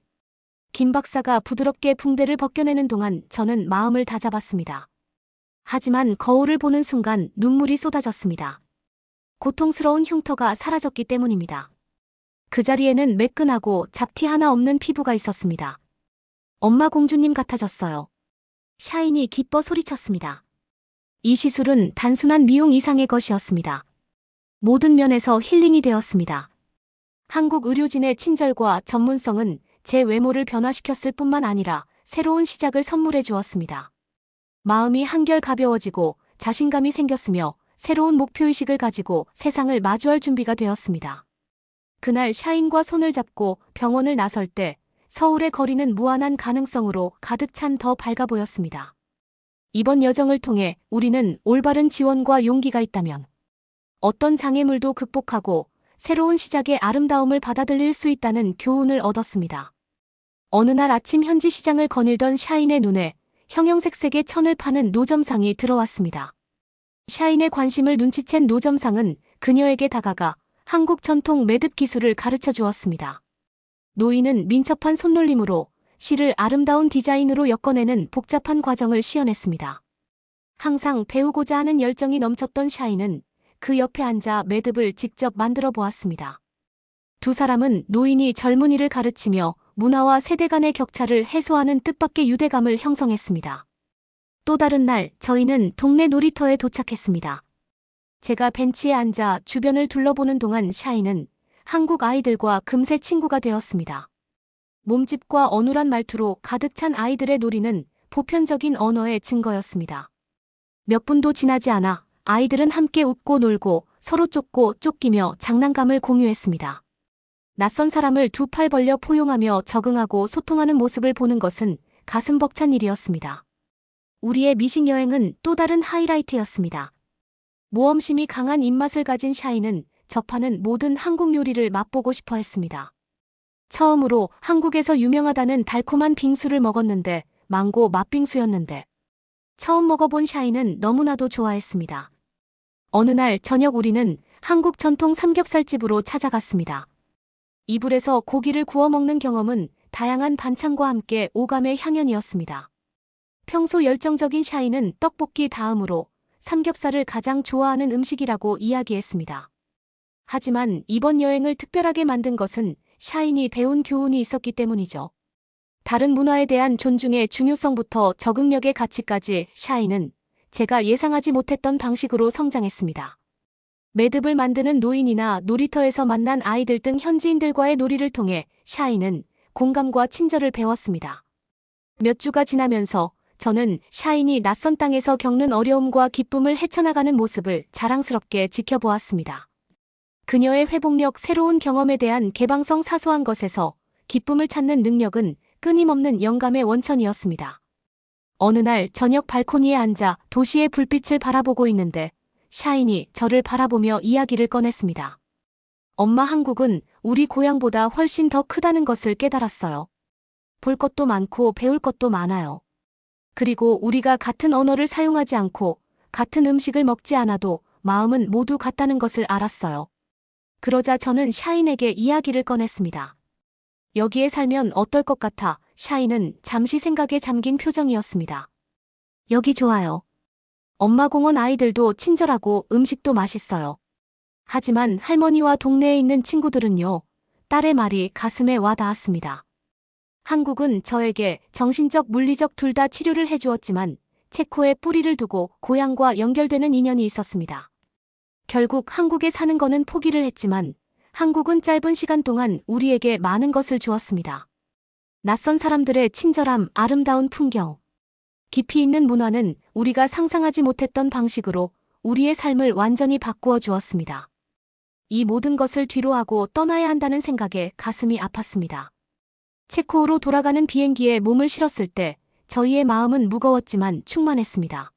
김 박사가 부드럽게 붕대를 벗겨내는 동안 저는 마음을 다잡았습니다. 하지만 거울을 보는 순간 눈물이 쏟아졌습니다. 고통스러운 흉터가 사라졌기 때문입니다. 그 자리에는 매끈하고 잡티 하나 없는 피부가 있었습니다. 엄마 공주님 같아졌어요. 샤인이 기뻐 소리쳤습니다. 이 시술은 단순한 미용 이상의 것이었습니다. 모든 면에서 힐링이 되었습니다. 한국 의료진의 친절과 전문성은 제 외모를 변화시켰을 뿐만 아니라 새로운 시작을 선물해 주었습니다. 마음이 한결 가벼워지고 자신감이 생겼으며 새로운 목표의식을 가지고 세상을 마주할 준비가 되었습니다. 그날 샤인과 손을 잡고 병원을 나설 때 서울의 거리는 무한한 가능성으로 가득 찬 더 밝아 보였습니다. 이번 여정을 통해 우리는 올바른 지원과 용기가 있다면 어떤 장애물도 극복하고 새로운 시작의 아름다움을 받아들일 수 있다는 교훈을 얻었습니다. 어느 날 아침 현지 시장을 거닐던 샤인의 눈에 형형색색의 천을 파는 노점상이 들어왔습니다. 샤인의 관심을 눈치챈 노점상은 그녀에게 다가가 한국 전통 매듭 기술을 가르쳐 주었습니다. 노인은 민첩한 손놀림으로 실을 아름다운 디자인으로 엮어내는 복잡한 과정을 시연했습니다. 항상 배우고자 하는 열정이 넘쳤던 샤인은 그 옆에 앉아 매듭을 직접 만들어 보았습니다. 두 사람은 노인이 젊은이를 가르치며 문화와 세대 간의 격차를 해소하는 뜻밖의 유대감을 형성했습니다. 또 다른 날 저희는 동네 놀이터에 도착했습니다. 제가 벤치에 앉아 주변을 둘러보는 동안 샤인은 한국 아이들과 금세 친구가 되었습니다. 몸집과 어눌한 말투로 가득 찬 아이들의 놀이는 보편적인 언어의 증거였습니다. 몇 분도 지나지 않아 아이들은 함께 웃고 놀고 서로 쫓고 쫓기며 장난감을 공유했습니다. 낯선 사람을 두 팔 벌려 포용하며 적응하고 소통하는 모습을 보는 것은 가슴 벅찬 일이었습니다. 우리의 미식 여행은 또 다른 하이라이트였습니다. 모험심이 강한 입맛을 가진 샤인은 접하는 모든 한국 요리를 맛보고 싶어 했습니다. 처음으로 한국에서 유명하다는 달콤한 빙수를 먹었는데 망고 맛빙수였는데 처음 먹어본 샤인은 너무나도 좋아했습니다. 어느 날 저녁 우리는 한국 전통 삼겹살집으로 찾아갔습니다. 이불에서 고기를 구워 먹는 경험은 다양한 반찬과 함께 오감의 향연이었습니다. 평소 열정적인 샤인은 떡볶이 다음으로 삼겹살을 가장 좋아하는 음식이라고 이야기했습니다. 하지만 이번 여행을 특별하게 만든 것은 샤인이 배운 교훈이 있었기 때문이죠. 다른 문화에 대한 존중의 중요성부터 적응력의 가치까지 샤인은 제가 예상하지 못했던 방식으로 성장했습니다. 매듭을 만드는 노인이나 놀이터에서 만난 아이들 등 현지인들과의 놀이를 통해 샤이는 공감과 친절을 배웠습니다. 몇 주가 지나면서 저는 샤인이 낯선 땅에서 겪는 어려움과 기쁨을 헤쳐나가는 모습을 자랑스럽게 지켜보았습니다. 그녀의 회복력, 새로운 경험에 대한 개방성, 사소한 것에서 기쁨을 찾는 능력은 끊임없는 영감의 원천이었습니다. 어느 날 저녁 발코니에 앉아 도시의 불빛을 바라보고 있는데 샤인이 저를 바라보며 이야기를 꺼냈습니다. 엄마, 한국은 우리 고향보다 훨씬 더 크다는 것을 깨달았어요. 볼 것도 많고 배울 것도 많아요. 그리고 우리가 같은 언어를 사용하지 않고 같은 음식을 먹지 않아도 마음은 모두 같다는 것을 알았어요. 그러자 저는 샤인에게 이야기를 꺼냈습니다. 여기에 살면 어떨 것 같아? 샤인은 잠시 생각에 잠긴 표정이었습니다. 여기 좋아요. 엄마, 공원 아이들도 친절하고 음식도 맛있어요. 하지만 할머니와 동네에 있는 친구들은요. 딸의 말이 가슴에 와 닿았습니다. 한국은 저에게 정신적, 물리적 둘 다 치료를 해주었지만 체코에 뿌리를 두고 고향과 연결되는 인연이 있었습니다. 결국 한국에 사는 거는 포기를 했지만 한국은 짧은 시간 동안 우리에게 많은 것을 주었습니다. 낯선 사람들의 친절함, 아름다운 풍경, 깊이 있는 문화는 우리가 상상하지 못했던 방식으로 우리의 삶을 완전히 바꾸어 주었습니다. 이 모든 것을 뒤로하고 떠나야 한다는 생각에 가슴이 아팠습니다. 체코로 돌아가는 비행기에 몸을 실었을 때 저희의 마음은 무거웠지만 충만했습니다.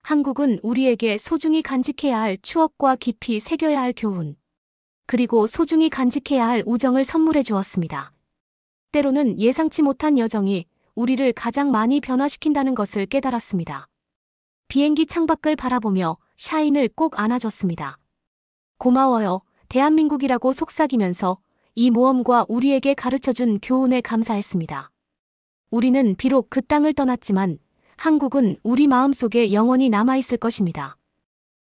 한국은 우리에게 소중히 간직해야 할 추억과 깊이 새겨야 할 교훈, 그리고 소중히 간직해야 할 우정을 선물해 주었습니다. 때로는 예상치 못한 여정이 우리를 가장 많이 변화시킨다는 것을 깨달았습니다. 비행기 창밖을 바라보며 샤인을 꼭 안아줬습니다. 고마워요, 대한민국이라고 속삭이면서 이 모험과 우리에게 가르쳐준 교훈에 감사했습니다. 우리는 비록 그 땅을 떠났지만 한국은 우리 마음속에 영원히 남아있을 것입니다.